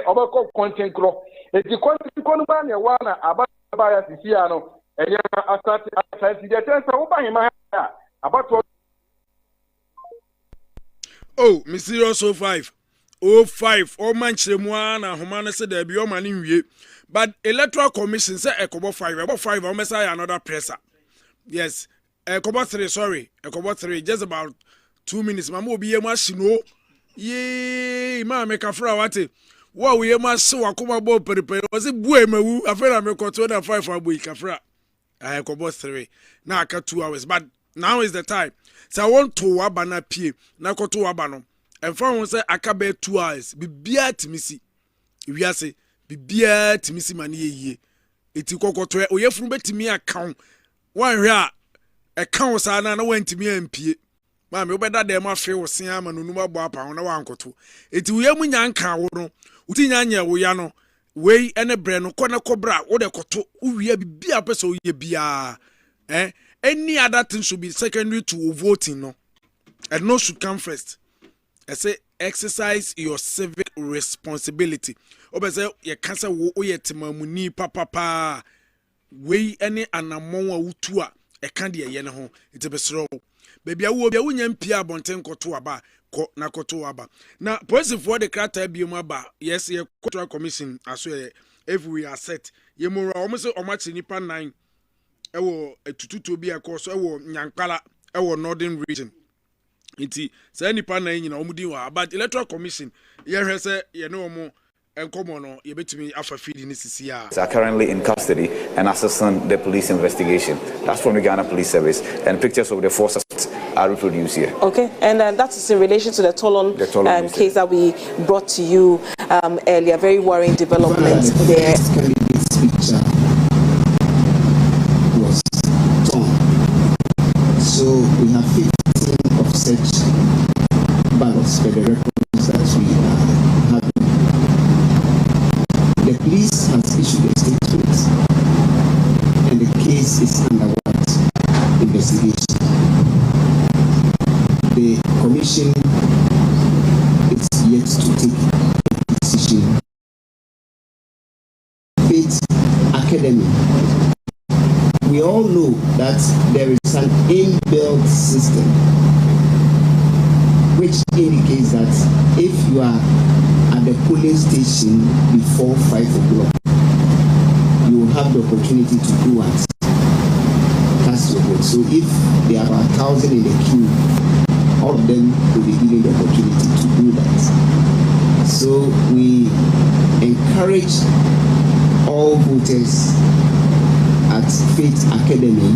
obako content kro eti content kro no ba na wa na aba ya sisi ya no enya Ashanti de tensa wo ba hima ya abato. Oh, mysterious 05 all man chemwa na homa se there be o man nwie but electoral commission say ekobo 5 about 5 o mesa another presser. Yes, ekobo 3 sorry ekobo 3 just about 2 minutes mama obi yema shino ye ma me kafra wate wa we yema se wakoma bo periperi o se bue mawu afela me koto na 5 aboyi kafra ekobo 3 na aka 2 hours but now is the time. So I want to wabana pie na koto wabano. And for one say akabe 2 hours. Bibia timisi. If you say bibia timisi mani ye. Iti kokoto oye funu betimi account. One here account sa na went to me MP. Mama obeda dem afi wo sen ama no numa bo apa na wankoto. Iti wo yemu nyanka wo no. Uti nyanya wo ya no. Wei ene bre no kona kobra wo de koto. Uwie bibia pese oye bia. Any other thing should be secondary to voting, no, and no should come first. I say exercise your civic responsibility. Obese ye kansa wo oyetimamuni papa we any anamon wutua e kan de ye ne ho itebesro baby awo bia wonya mpia abonten koto aba ko na koto aba na police for the krata biom aba yes ye electoral commission aso every asset ye mo omo omachi nipa 9 ewo etututu bi akoso ewo nyankala ewo northern region iti say nipa na nyina omudi wa but electoral commission ye hwese ye ne omo enkomo no ye betumi afa feed ni sisi a are currently in custody and assisting the police investigation. That's from the Ghana Police Service, and pictures of the 4 suspects are reproduced here. Okay, and that is in relation to the Tollon case that we brought to you earlier. Very worrying development there. This picture was torn. So we have 15 of such ballots for the records that we have. The police has issued a statement, and the case is under investigation. The commission is yet to take a decision. Faith Academy. We all know that there is an inbuilt system which indicates that if you are at the polling station before 5 o'clock, you will have the opportunity to go and cast your vote. So if there are about 1,000 in the queue, all of them will be given the opportunity to do that. So we encourage all voters at Faith Academy,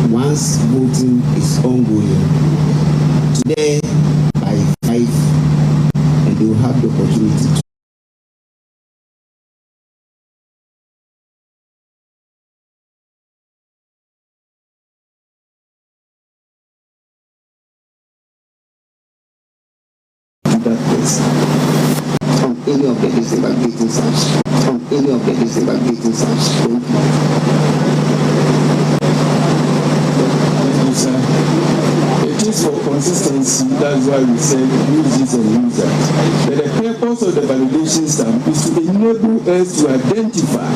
once voting is ongoing, today by 5, and they will have the opportunity to that place on any of the disaggregating sites. On any of the disaggregating sites. Thank you, sir. It is for consistency, that's why we say use this and use that. But the purpose of the validation stamp is to enable us to identify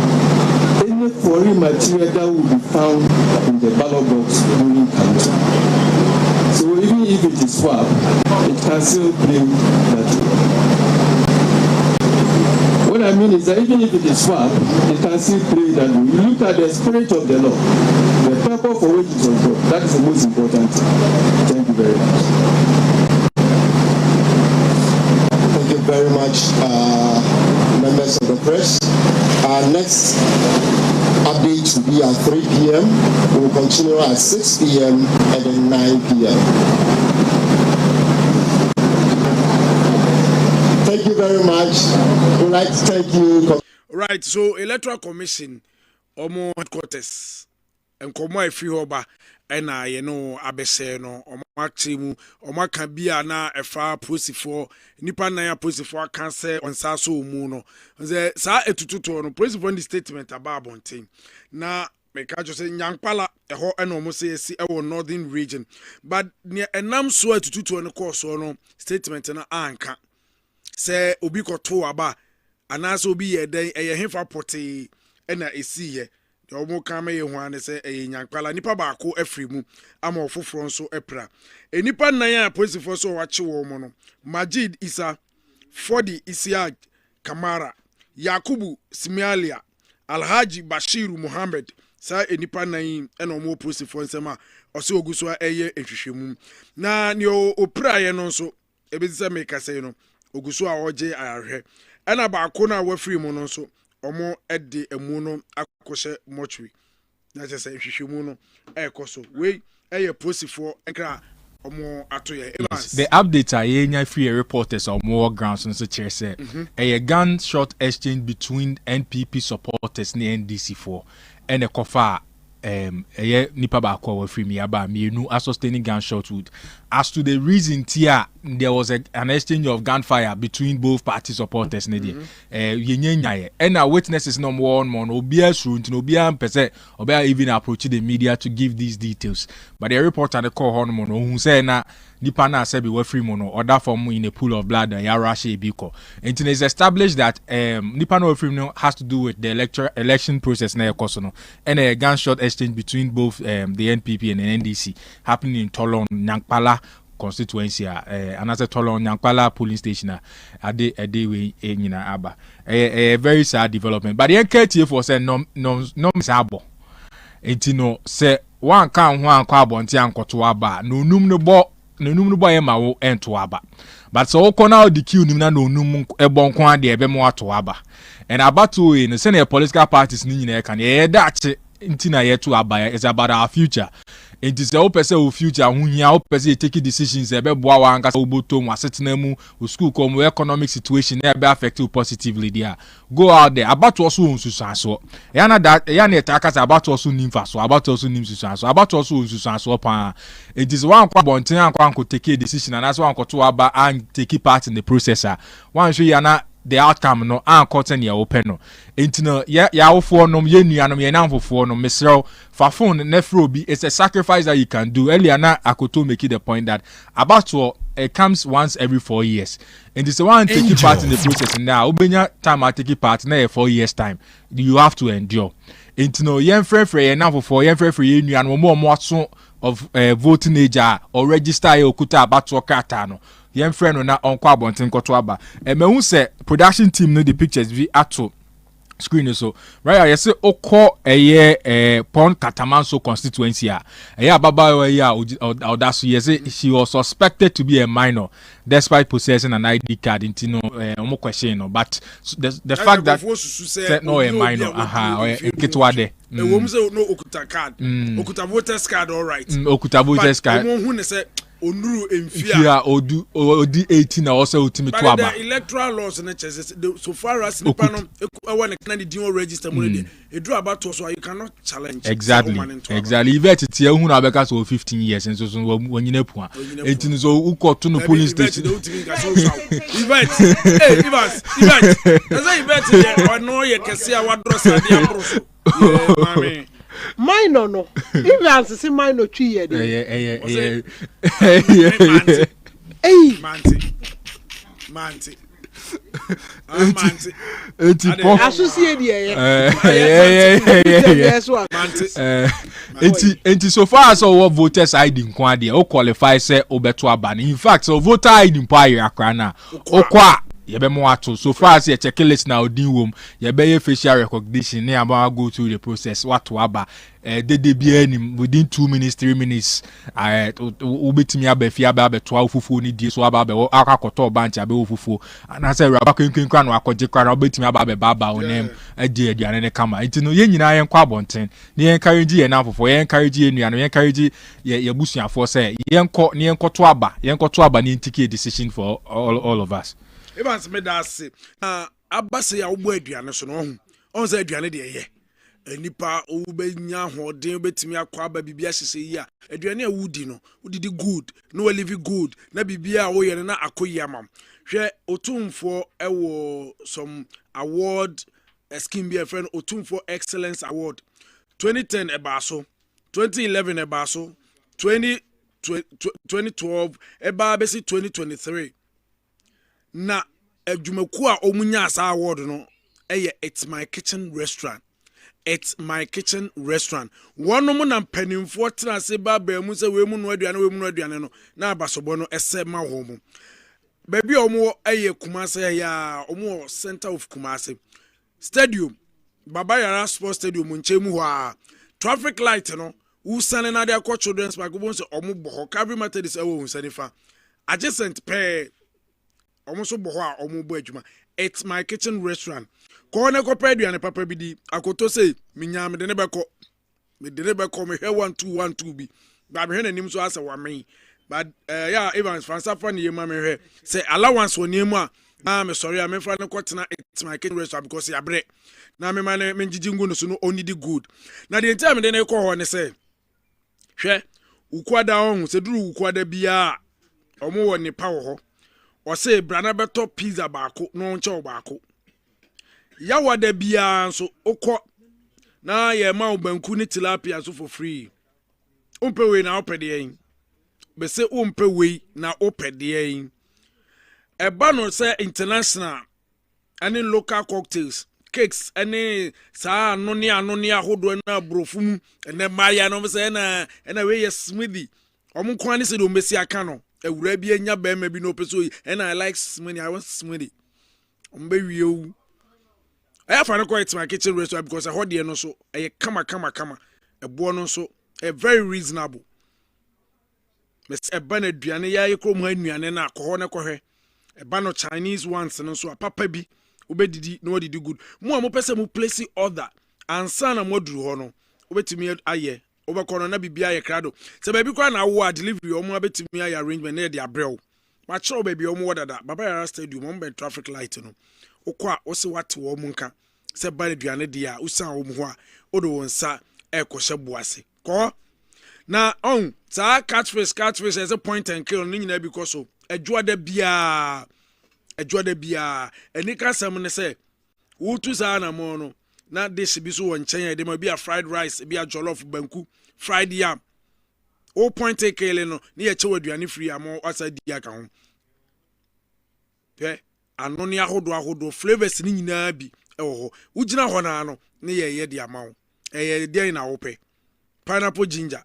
any foreign material that will be found in the ballot box during counting. So even if it is swap, it can still claim that. What I mean is that even if it is swap, it can still play that way. You look at the spirit of the law, the purpose for which it was brought. That is the most important thing. Thank you very much. Thank you very much, members of the press. Our next update will be at 3 p.m. We will continue at 6 p.m. and then 9 p.m. Thank you very much. We'd like to thank you. Right, so Electoral Commission, Omo headquarters, and Komo Efihoba, and I know Abese no, Omo Maximu, Omo Kabia na Efa Pusifo, Nipa Naya Pusifo, Cancer on Saso Muno. The Sa Etutu no Pusifo the statement about Bontin. Na make I just say Yankpala, a whole and almost say our northern region. But near a nam so Etutu on the course or no statement and anchor. Say obi koto aba anaasɛ obi yɛ dɛn ɛyɛ hefa pɔtee ɛna ɛsii yɛ deɛ ɔmo ka ma yɛ ho ane sɛ ɛyɛ nyankwala nipa baako afiri mu ama ɔfoforɔ nso ɛpra nipa nnan a polisifoɔ so wɔakye wɔn mu no Majid Isa Fodi Isiag Kamara Yakubu Simialia Alhaji Bashiru Muhammad saa nipa nan yi ɛna ɔmo polisifoɔ nsɛm a ɔsɛ ogu so a ɛyɛ nhwehwɛmu na ne opra yɛ no nso ebisi sɛ meka sɛ no ogu so a ɔgye ayarhwɛ ɛna baako na wafiri mu no nso ɔmo ɛde emu no akɔhyɛ mortuary na kyerɛ sɛ nhwehwɛmu no ɛkɔ so wei ɛyɛ polisifoɔ nkra ɔmo ato yɛ the update a yɛnya free reporters a ɔmo grounds nso kyerɛ sɛ ɛyɛ gunshot exchange between NPP supporters ne NDC for ɛna ɛkɔfa ɛyɛ nipa baako a wafiri mu aba mmienu sustaining gunshot wound as to the reason tia there was an exchange of gunfire between both party supporters ne deɛ yɛnyanyaeɛ ɛna witnesses no more on obiara suro nti na obiara mpɛ sɛ ɔbɛa even approach the media to give these details but the reporter de call hɔ no no ohun sɛ na nipa na asɛ bi wafiri mu no ɔda fam in a pool of blood and yɛarahye ebi kɔ nti na it's established that nipa na wafiri mu no has to do with the election process na ɛkɔ so no ɛna a gunshot exchange between both the NPP and the NDC happening in Tolon Nyankpala constituency and as a Tolon Nyankpala polling station ade we nyina aba a very sad development but the NKT for say no misabo enti no say one kan ho anko abonte ankoto aba no num no bo e ma wo ento aba but so ko na the queue nim na no num ebon ko ade ebe mo ato aba and abato no say na political parties ni nyina e kan e dache nti na yetu aba is about our future. It is the opposite of future. When you opposite taking decisions, ebe boa wa anga oboto mu asetena mu school come economic situation ebe affect you positively there. Go out there. About also unsusanso. Yana that yana etaka about also nimfa so about also nimsusanso. About also unsusanso pa. It is one kwa bonten anko take a decision and that's one ko to aba and take part in the process. One show yana the outcome no cotton ya open no enti no ya wofo no ye nuanom ye namfofo no mesrel fa phone nefro bi it's a sacrifice that you can do earlier na akoto make the point that about to it comes once every 4 years and it's the one taking part in the process now obenya time I take part na 4 years time you have to endure enti no ye mfrefre ye namfofo ye mfrefre ye nuanom mo aso of voting age or register ye okuta abato kata no yem friend no na onko abonten koto aba mehu se production team no the pictures vi ato screen so right I say okọ pon Katamanso constituency ababa ya odaso yes she was suspected to be a minor despite possessing an ID card intino omo question no but the fact that said no a minor ketwa de wo mse no okuta card okuta voters card all right okuta voters card hu ne say onuru emfia odi 18 na also ultimate to aba the electoral laws na chess so far as nipa no when the din register mo dey e do about to so you cannot challenge exactly event tie hu na be ka so 15 years nso so wonyina pu a 18 so ukoto no police station event that's event no ye kese a wadro sa dia bro so mami minor no even as say minor 2 years manti enti so far as our voters ID nko ade o qualify say obeto aba in fact so voter ID mpo ayi akra na okwa yebe mo ato so far as your checklist na odin wom yebe ye facial recognition ne aba go through the process wato aba de bia nim within 2 minutes 3 minutes ubetimi aba fi aba beto ofufu ni die so aba be akakoto banch aba ofufu na say raba kwenkwenkwa no akoje kwara ubetimi aba baba onem ade aduane ne kama enti no ye nyina ye nkwa bonten ne ye encourage ye na afofo ye encourage ye nuano ye encourage ye busuafo say ye nkoto aba ne ntike decision for all of us. Evans me da se abase ya wo aduane so no on say aduane de ye nipa wo be nya hoden obetimi akwa aba bibia hye yi a aduane a wudi no wudidi good no we live good na bibia wo ye na akoyi amam hwe otumfo ewo some award scheme be friend otumfo excellence award 2010 ebaso 2011 ebaso 2012 eba besi 2023 na adwumaku a omunya asa award no It's My Kitchen Restaurant. It's My Kitchen Restaurant. One mo na mpanimfo tena se ba ba mu se we mu no aduane no na abasobo no ese ma ho mu. Baby omo Kumase ya omo center of Kumase. Stadium Baba Yara Sports Stadium nchemu ho traffic light no usane na dia children's park bo se omo bo Calvary Methodist ewo usanifa adjacent pair omo so bo ho a omo bo adwuma. It's My Kitchen Restaurant. Ko na ko pa aduane papa bi di akoto say minya me de ne beko me 1212 bi ba me hwe nanim so asa wa me but yeah Evans Fransafa ne yema me hwe say allowance woni mu a me sorry me fra ne kwotena It's My Kitchen Restaurant because ya bre na me man me ngigi ngu no so no only the good na the entire me de ne ko ho ne say hwe ukwada on se duru ukwada bia omo wo ne pa wo ho o say brana beto pizza baako no nche baako ya wada bia so okọ na ye ma obanku ni tilapia so for free umpe we na opede yin be se umpe we na opede yin eba no say international any local cocktails cakes any sa anoni ahodo na brofum ene maya no say na we ye smoothie omo kwan ni se do mesi aka no ewura bi anya ba ma bi no peso and I like smoothie I want smoothie ombe wieu I find It's My Kitchen Restaurant because I heard no so kama a bono so a very reasonable. Miss a banner duane ya krom ha nuane na ko na ko hwe e ba no Chinese ones no so papa bi obedidi no didi good mo mo pese mo place order ansa na moduru ho no obetimi aye obekọ no na bibia ye krado se ba bi kwa na wo delivery o mo abetimi aye arrangement na de abrel ma chiro ba bi o mo wadada Baba Yara Stadium mo be traffic light no okwa o se wate wo mu nka se ba duane dia usan wo mu ho a odo wonsa ekohye boase ko na on sa catfish as a point and kill ni nyina because so adwoada bia enika sam ne se wo tu sa na mo no na dish bi so won chen de ma bia fried rice bia jollof banku fried yam o point and kill no ni ye chewa duane free amo asa dia ka ho anoni ahodo flavors ni nyina bi ewo ugina ho na no ne ye de amawo eye de na wo pe pineapple ginger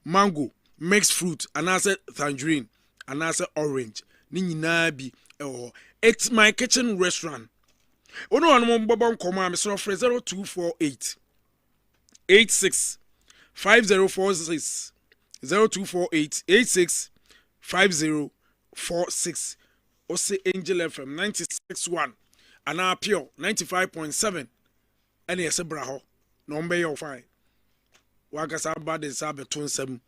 mango mixed fruit anase tangerine anase orange ni nyina bi ewo It's My Kitchen Restaurant ono anu mbobon koma me so 0248 86 5046 0248 86 5046 Ose Angel FM 96.1 ana Pure 95.7 ene yese bra ho no mbe yo fine wakasa bad sabe tonsam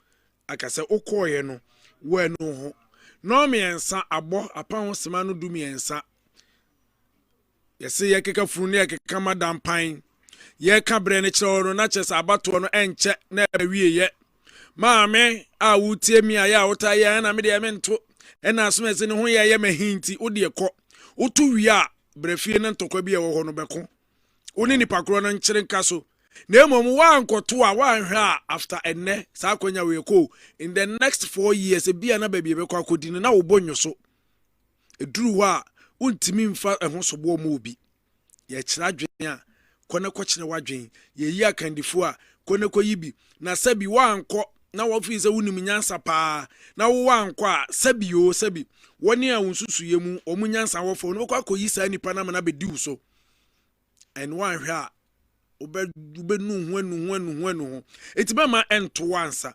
akase okoye no we no ho no me ensa abo apan sema no du me ensa yese ye keka furu ne keka madam pan ye ka bre ne kire no na chese abato no enche na awie ye maame a wutie mi aya wota ye na me de me nto ena asomese ne ho ye mahinti wo de ekọ wotu wi a brefie ne ntokwa bi e wo ho no beko woni ni pakro no nkyere nka so na emom wa nkoto a wa nhwe a after enne sa akonya we ko in the next 4 years bia na babie beko akodi na wo bonyo so eduru wa untimi mfa eho so bo mo obi ye kira adwen a kone ko kire wadwen ye yi akandifo a kone ko yibi na sabi wa anko na wo fi se wunim nyansa pa na wo wa anko a sabi woni a wonsusu ye mu omunyansa wo fo no ko akoyi sa nipa na na bedi wo so and one hwe a obenu hwanu etibema ento wansa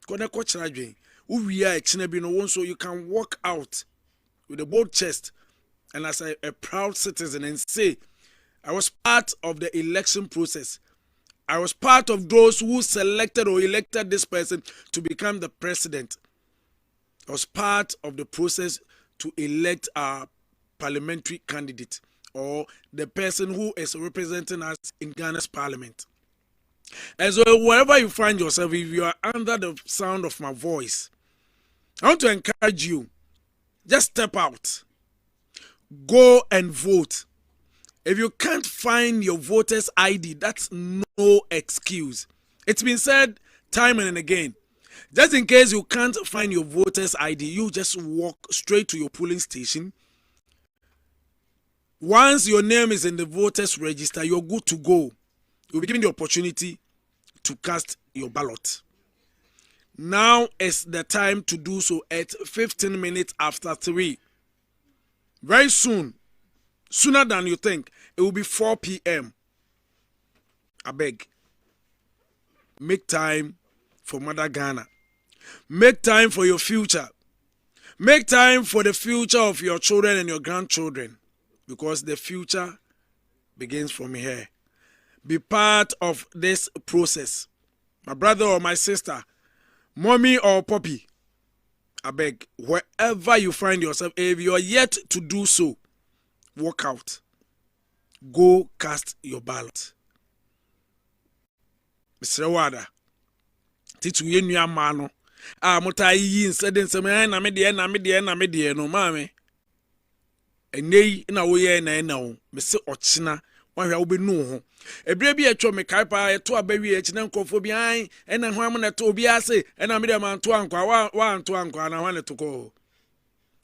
kone ko kira adwen uwi a ekina bi no won so you can walk out with a bold chest and as a proud citizen and say I was part of the election process. I was part of those who selected or elected this person to become the president. I was part of the process to elect our parliamentary candidate or the person who is representing us in Ghana's parliament. And so wherever you find yourself, if you are under the sound of my voice, I want to encourage you, just step out. Go and vote. If you can't find your voter's ID, that's no excuse. It's been said time and again. Just in case you can't find your voter's ID, you just walk straight to your polling station. Once your name is in the voters register, you're good to go. You'll be given the opportunity to cast your ballot. Now is the time to do so at 15 minutes after 3. Very soon, sooner than you think, it will be 4 p.m. I beg. Make time for Mother Ghana. Make time for your future. Make time for the future of your children and your grandchildren. Because the future begins from here. Be part of this process. My brother or my sister, mommy or poppy, I beg, wherever you find yourself, if you are yet to do so, walk out. Go cast your ballot. Mr. Wada, titu yenu ya mano. Muta yi instead na me de no mame. Enei na wo ye na wo me se ochina wan hwa wo be nu ho ebire bi etwo me kai pa eto abawi echi na nkofo bi an ena ho am na to obi ase ena me de man to ankwa wa anto ankwa na hwan to ko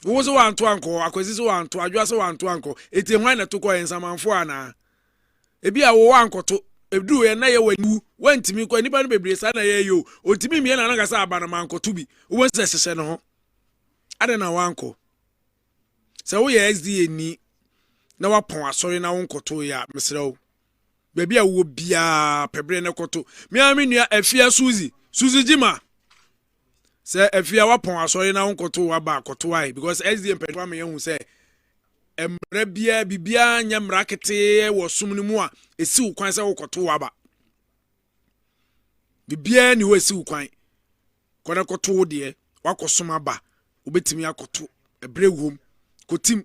wo so wa anto anko akwezi so wa anto adwa so wa anto anko eti hwan na to ko ensamanfo ana ebi a wo wa ankoto edu ye na ye wanu wantimi ko nipa no bebre sa na ye yo otimi mi na na gasa abana mankoto bi wo se sese no ho ade na wa anko. So we SDA ni na wapon asori na wonkoto ya mesrew baby a wo bia pebre na koto me nua afia Suzy Jima say afia wapon asori na wonkoto wa ba koto ai because SDA mpedwa me hu say emra bibia nya mrakete wo sumni mu a esi ukwan say wokoto wa ba bibia ni wo esi ukwan kona koto de wakosoma ba obetimi akoto ebrewom kotim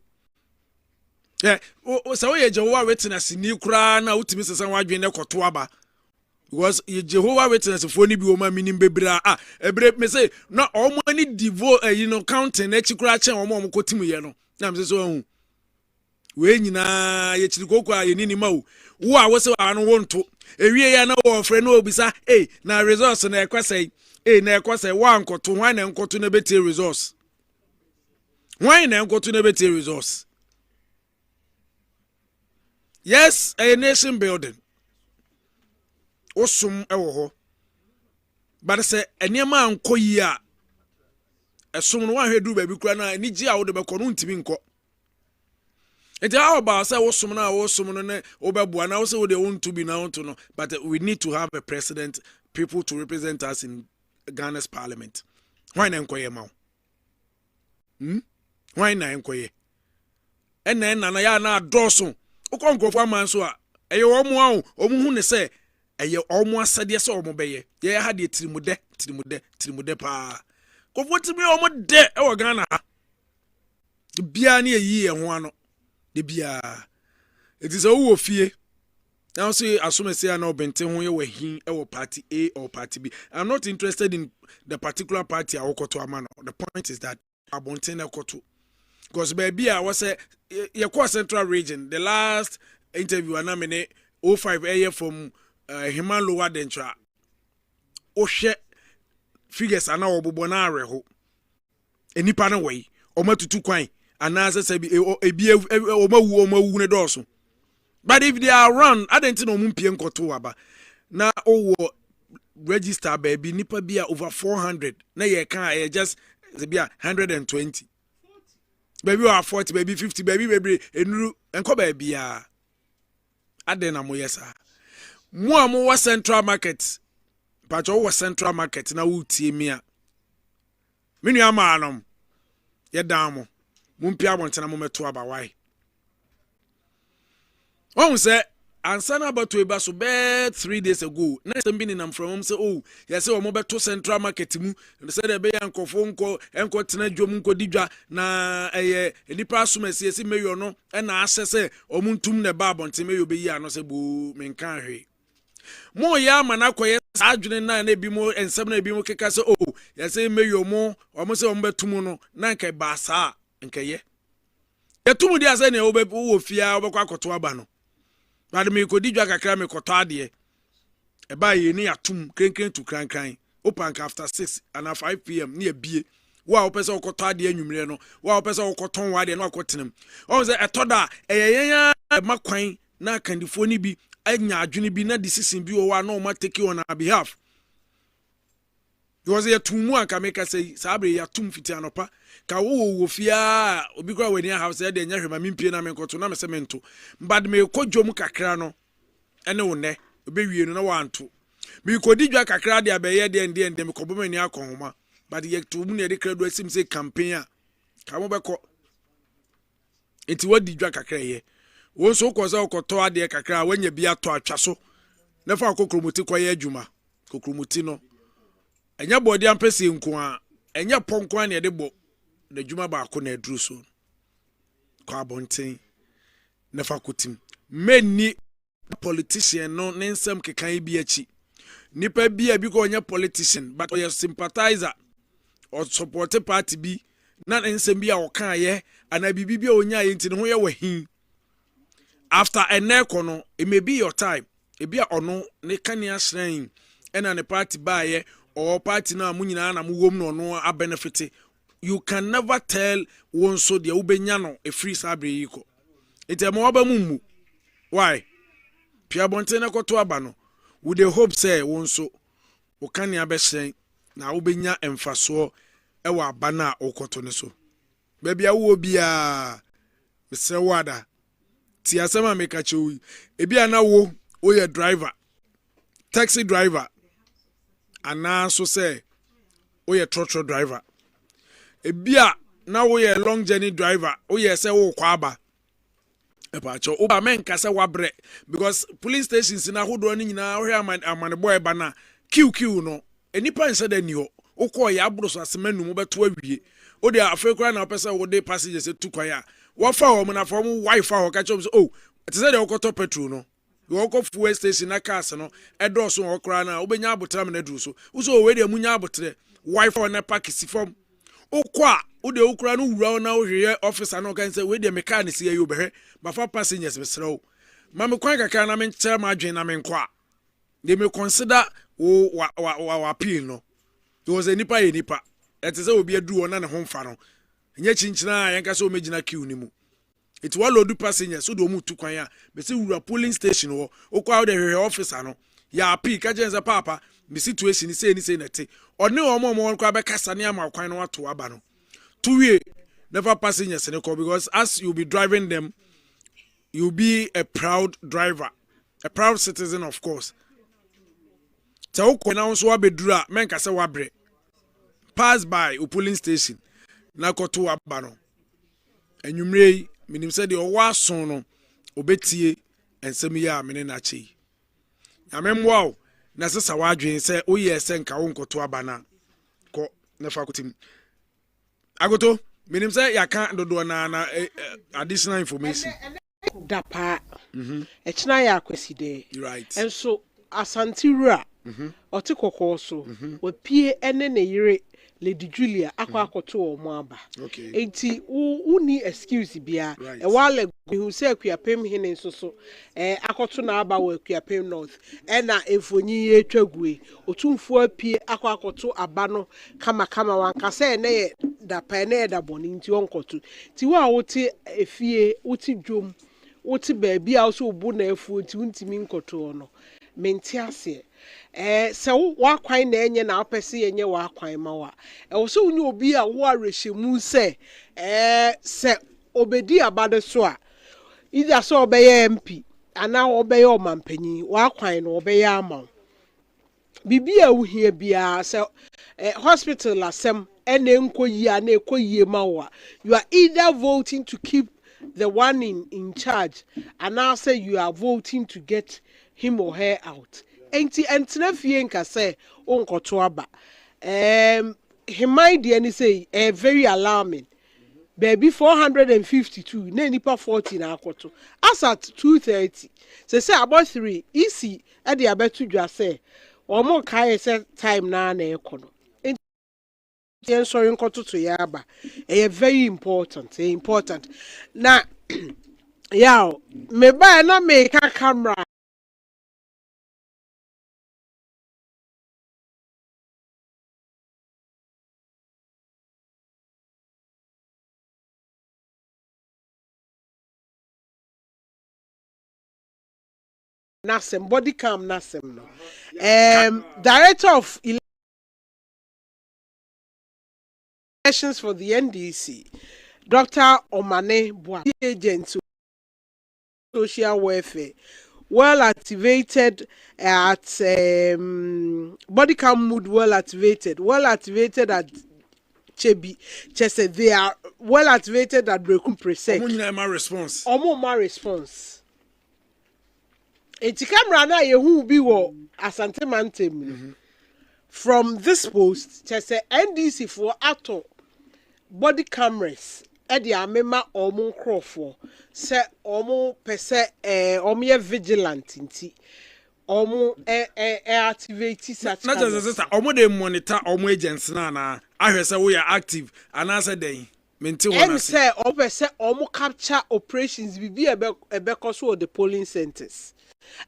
so ye Jehovah Witness ni kura na utimi sesan wadwen ne koto aba because ye Jehovah Witness fo ni bi o ma minim bebra ebre me say na omo ni divo counting na chikura chen omo kotim ye no na me so hu we nyina ye chirikoko a ye ni ma wo a wo se anu wonto ewie ya na wo frɛ na obisa na resource na ekwasai na ekwasai wa nkoto hwan na nkoto na beti resource. Why na go to the resource? Yes, a nation building. Osum ewo. But say enema anko yi a esum no wan hwedu ba bi kura na ni gi a wo de be kono ntimi nko. Enti how about say osum no ne obebua na wo say wo de won to be now to no, but we need to have a president, people to represent us in Ghana's parliament. Why na nko ye ma? Why na enkoye ena na ya na adoso ukonkofo amanso a eye omo a omo hu ne se eye omo asade se omo beye ye ha de tirimude pa kofo timi omo de e wo Ghana de bia na yi e ho ano de bia eti wo fie now say asomese na obente ho ye wahin e wo party A or party B. I'm not interested in the particular party awokoto amano. The point is that abonte na koto. Because baby I was a central region. The last interview anamene 05 area from Himan Lower Dentra. Oshe figures ana obobona areho. Enipa na way. Oma tutu kwan. Anasa sebi ebi omawu ne doso. But if they are run, I don't know mumpie nkoto aba. Na owo register baby nipa bia over 400. Na ye kan just bia 120. Baby we are 40, baby 50, baby enuru enko baby ya. Adena mo yesa. Mo amu central market. But wo central market na wo tie mi a. Menu ama anom. Ye dan mo. Mumpia abontena mo meto aba why. One say ansana about to eba so be 3 days ago. Next time been from home say oh yes say omo beto central market mu. Say dey be yankofo enko tena dwom nko didwa na nipa asomasi esi meyo no na asese omo ntum ne ba abonte meyo be yi ano say bu menkan hwe. Mo ya mana koye adwene na bi mo ensem na bi mo keka say oh yes say meyo mo omo say omo betum no na nka ba sa nka ye. Yetum dia say na wo fia wo kwakoto aba no. But me ko didwa kakra me koto ade e ba ye ni atum krenkren to krankran open after 6 and 5 p.m. near bie Wa opese okoto ade anwumre no wa opese okoton wa ade no akotenam on say etoda eyenya makwan na kandifo ni bi anya adwene bi na decision bi o wa na o ma take on our behalf. Because ya tumu anka make say sabre ya tum fiti anopa ka wo fia obi kwa weni house ya de nya hwema mimpie na menkoto na mesemento bad me kodwom kakra no ene wo ne obi wie no na wanto bi kodi dwa kakra de abeye de ende me koboma ni akonhoma but ye tumu ne de krado asim say campaign a ka mo beko enti wadi dwa kakra ye wo so ko se okoto ade kakra wanya bi ato atwa so na fa kokromoti koye adwuma kokromoti no enya body ampese nko a enya ponko a ne de bo na dwuma ba ko na aduru so kwa abonten na fakutim menni politician no nensem kekan bi achi nipa bi a bi ko nya politician but or sympathizer or support party bi na nensem bi a okan ye ana bibi bi a onya ye ntine ho ye wahin after eneko no it may be your time e bi a ono ne kania shrine ena ne party ba ye or party na munyina na muwom no no a benefit. You can never tell one so the ubenya no a free sabre yiko. It's a moaba mumu. Why? Pia bontene ko to aba no. With the hope say one so o kan ya be sen na ubenya emfaso e wa aba na okoto ne so. Baby awo bia Mr. Wada. Ti asema meka chewi. Ebi ana wo ye driver. Taxi driver. Ana so say oye trotro driver. Ebia na wo ye long journey driver wo ye say wo kwa aba epacho oba men ka say wabre because police stations na hodo ni nyina wo hwe amane boy ba na QQ no enipa nse da ni ho wo ko ya aburo so asemanu mo beto awie o de afekura na pesa wo de passengers etu kwa ya wo fa wo na fa mo wifi ho ka chom so oh it say de wo ko to petrol no wo ko fuel station na cars no edo so wo kra na wo benya abotra me na duru so wo so we de munya abotre wifi na pack si form okwa ode okura no wura na ohwe officer no kan say we de mechanic ye yo behwe bafa passengers mesrew ma me kwan kaka na me nche ma adwen na me nkwa they may consider wa appeal no there was a nipa ye nipa et say obi adu wona ne ho mfa no nya chinchina yanka say o megina queue ni mu it wa load passengers so do mu tu kwan ya be say wura polling station wo okwa wo de hwe officer no ya appeal ka jenza papa the situation is say nete one omo kwa be kasa ne ama kwan no ato aba no two way never passengers ne call because as you be driving them you be a proud driver, a proud citizen of course. So na so abedura men kasa wabre pass by a polling station na koto aba no enwumrei minim say de owa son no obetie ensem ya mene na chi amemwa na sesa wadwen say oye se nka wo nkoto aba na ko na fakutim agoto minim say yaka dodo na additional information dapa echina ya kweside right and so Ashanti ra oti kokko so opie ene ne yire Lady Julia akwa akoto omo aba enti uni excuse bia e wale hu se akuapem hene nso so akoto na aba wa akuapem north na efonyi ye twagwe otumfo apie akwa akoto aba no kama wanka se ne ye da pa ne ye da boni nti onkoto ti wa wote efie wote dwom wote ba bia so obu na afu nti untimi nkoto no menti ase se wa kwan na enye na apese yenye wa kwan ma wa wo so unyi obi a wo arehemu se se obedi abade so a either so obeye MP ana obeye omampanyi wa kwan no obeye ama bibi a uhie bia se hospital asem ene enkoyi ana ekoyi ma wa you are either voting to keep the one in charge and now say you are voting to get him or her out. Enti entena fie nka say onkoto aba. He mind the say very alarming. Baby 452 na nipa 40 na akoto. As at 2:30. Say about 3 easy e dey abetu dwa say omo kai say time na ekono. Yen sorry nkoto to yaba. Very important, important. Na yeah, me buy na make a camera Nasem body cam Nasem no. Director of elections for the NDC, Dr. Omane Bua, agent social welfare, well activated at body cam mood well activated at Chebi. Chese they are well activated at Brekum Precinct. Omo response. Eti camera na yehu bi wo Asante Mantem. From this post, chese NDC for ato body cameras. Edi amema omo nkrofo se omo pese omo ye vigilant nti omo activate such not just omo dey monitor omo agents na ahwese we are active and answer dey maintain one and say pese omo capture operations bibi ebe koso the polling centers.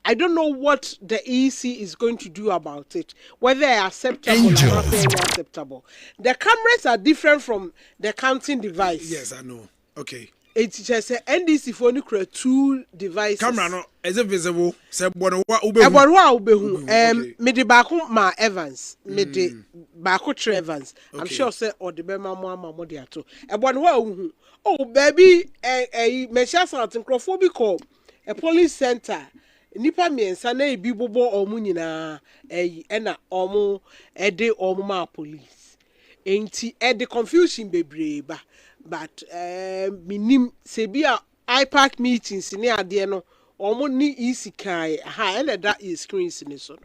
I don't know what the EC is going to do about it, whether they are acceptable or not acceptable. The cameras are different from the counting device. Yes, I know. Okay. It's just NDC for create 2 devices. Camera no is it visible? Say bono wa ubehu. Me de bako ma Evans, me de bako Tre Evans. I'm sure say or the bema mo de ato. Bono wa uhu. Oh baby, me sha something call a police center. Nipa miensa na ebi bobo omu nyina na omu ede omu ma police enti ede confusion bebre ba but minim sebia iPad meetings ni ade no omu ni easy kai ha na that is screens ni so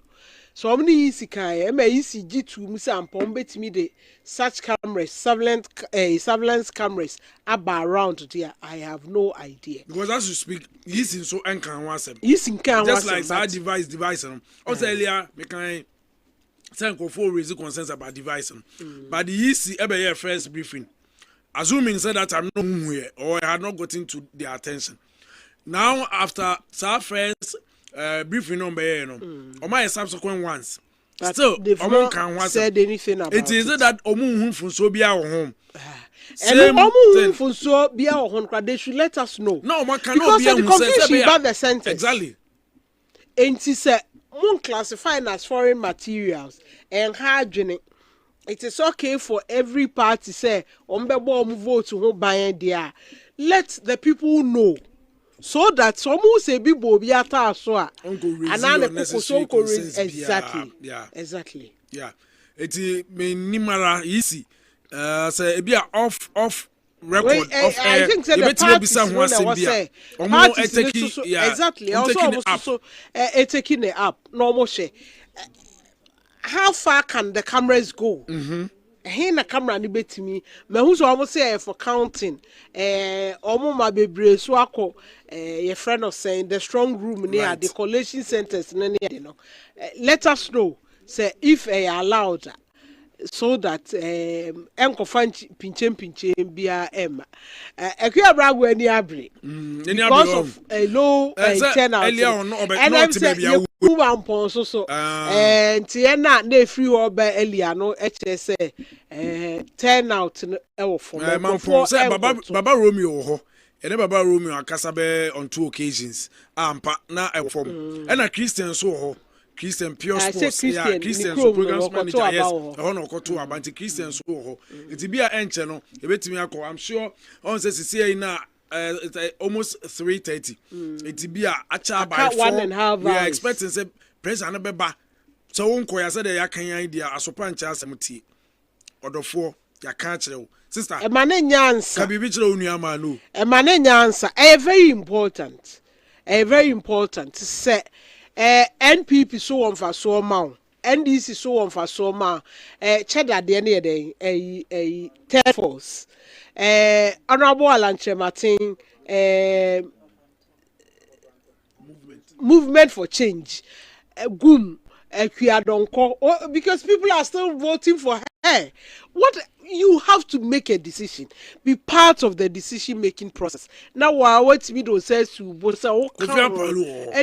so omu ni easy kai ma easy G2 mu sampom betimi de such cameras surveillance cameras around there. I have no idea because as you speak he's in so encan wasem just like our device also earlier we can send for raise concerns about device but the EC ebe first briefing assuming said that I'm not here or I had not gotten to their attention now after our first briefing on or my subsequent ones but still they've not said anything about it is that omu from so be our home and they should let us know. No, man because cannot be the confusion about the sentence. Exactly. And he said, "Moon classified as foreign materials and hydrogen. It is okay for every party say ombebo vote to buy there. Let the people know." So that some who say bibo biata so exactly. Yeah. Exactly. Yeah. It me nimara easy. Say be off record of I think say the parties exactly. Also taking it up. Normal share. How far can the cameras go? Here na camera ni betimi me hu so almost say for counting omo ma bebre so akọ your friend of saying the strong room near the collation centers near no let us know say if allowed so that enkofa pinche bia emma ekua brago ani abre because of a low turnout and I'm saying one pon so and tiena na free oba elia no eche say turnout e for say baba Romeo ho ene baba Romeo akasa be on 2 occasions ampa na e form and a Christian so ho Christian pure sports yeah Christian so programs manager yes no koto abanti Christian so ho it be a enche no e betimi akọ I'm sure on say see na it's almost 3:30 it be a acha by 4 we are expecting say president beba so won ko ya say dey yakan idea asopa ncha asemti odofo ya kan kire sister e ma ne nyansa ka bibi kire onu ama no e ma ne nyansa very important say NPP so on for so amount NDC so on for so amount cheddar de ne dey task force honorable Alanche Martin movement for change gum because people are still voting for her. What you have to make a decision, be part of the decision making process. Now what me do says to both